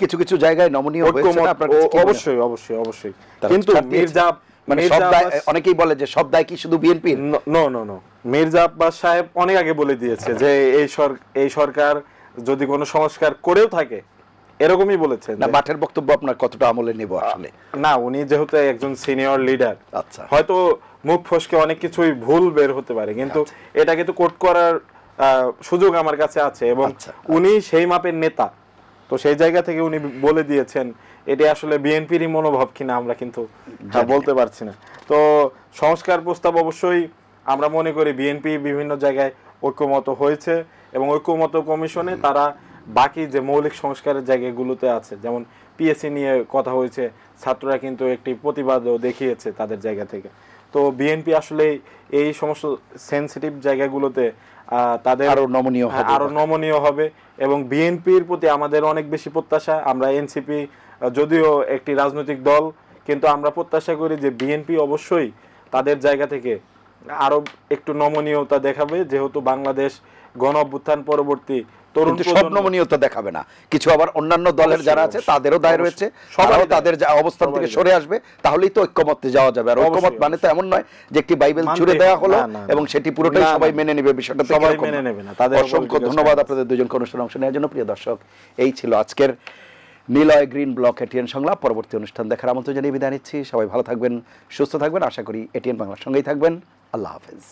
কিছু কিছু জায়গায় নমনীয় হয়েছে না আপনার কাছে? অবশ্যই অবশ্যই অবশ্যই। কিন্তু মির্জা মানে অনেকেই বলে যে সব দায় কি শুধু বিএনপির? নো, মির্জা আব্বাস সাহেব অনেক আগে বলে দিয়েছে যে এই সরকার যদি কোনো সংস্কার করেও থাকে, এরকমই বলেছেন। না, মাঠের বক্তব্য আপনার কতটা আমলে নেব আসলে? না, উনি যেহেতু একজন সিনিয়র লিডার, আচ্ছা, হয়তো মুখ ফসকে অনেক কিছুই ভুল বের হতে পারে, কিন্তু এটাকে তো কোট করার সুযোগ আমার কাছে আছে, এবং উনি সেই মাপের নেতা। তো সেই জায়গা থেকে উনি বলে দিয়েছেন, এটি আসলে বিএনপিরই মনোভাব কিনা আমরা কিন্তু বলতে পারছি না। তো সংস্কার প্রস্তাব অবশ্যই আমরা মনে করি বিএনপি বিভিন্ন জায়গায় ঐক্যমত হয়েছে, এবং ঐক্যমত কমিশনে তারা বাকি যে মৌলিক সংস্কারের জায়গাগুলোতে আছে, যেমন পিএসসি নিয়ে কথা হয়েছে, ছাত্ররা কিন্তু একটি প্রতিবাদও দেখিয়েছে তাদের জায়গা থেকে। তো বিএনপি আসলে এই সমস্ত সেনসিটিভ জায়গাগুলোতে তাদের আরো নমনীয় হবে, এবং বিএনপির প্রতি আমাদের অনেক বেশি প্রত্যাশা। আমরা এনসিপি যদিও একটি রাজনৈতিক দল, কিন্তু আমরা প্রত্যাশা করি যে বিএনপি অবশ্যই তাদের জায়গা থেকে আরো একটু নমনীয়তা দেখাবে, যেহেতু বাংলাদেশ গণ অভ্যুত্থান পরবর্তী তরুণ সব নমনীয়তা দেখাবে না, কিছু আবার অন্যান্য দলের যারা আছে তাদেরও দায় রয়েছে, সবাই তাদের অবস্থান থেকে সরে আসবে, তাহলেই তো ঐক্যমত্যে যাওয়া যাবে। আর ঐক্যমত মানে তো এমন নয় যে একটি বাইবেল ছুড়ে দেওয়া হলো এবং সেটি পুরোটাই সবাই মেনে নেবে, বিষয়টা সবাই মেনে নেবে না। তাদের অসংখ্য ধন্যবাদ আপনাদের দুজনকে অনুষ্ঠানে অংশ নেওয়ার জন্য। প্রিয় দর্শক, এই ছিল আজকের নিলয় গ্রিন ব্লক এটিএন সংলাপ। পরবর্তী অনুষ্ঠান দেখার আমন্ত্রণ জানিয়ে বিদায় নিচ্ছি। সবাই ভালো থাকবেন, সুস্থ থাকবেন, আশা করি এটিএন বাংলার সঙ্গেই থাকবেন। আল্লাহ হাফেজ।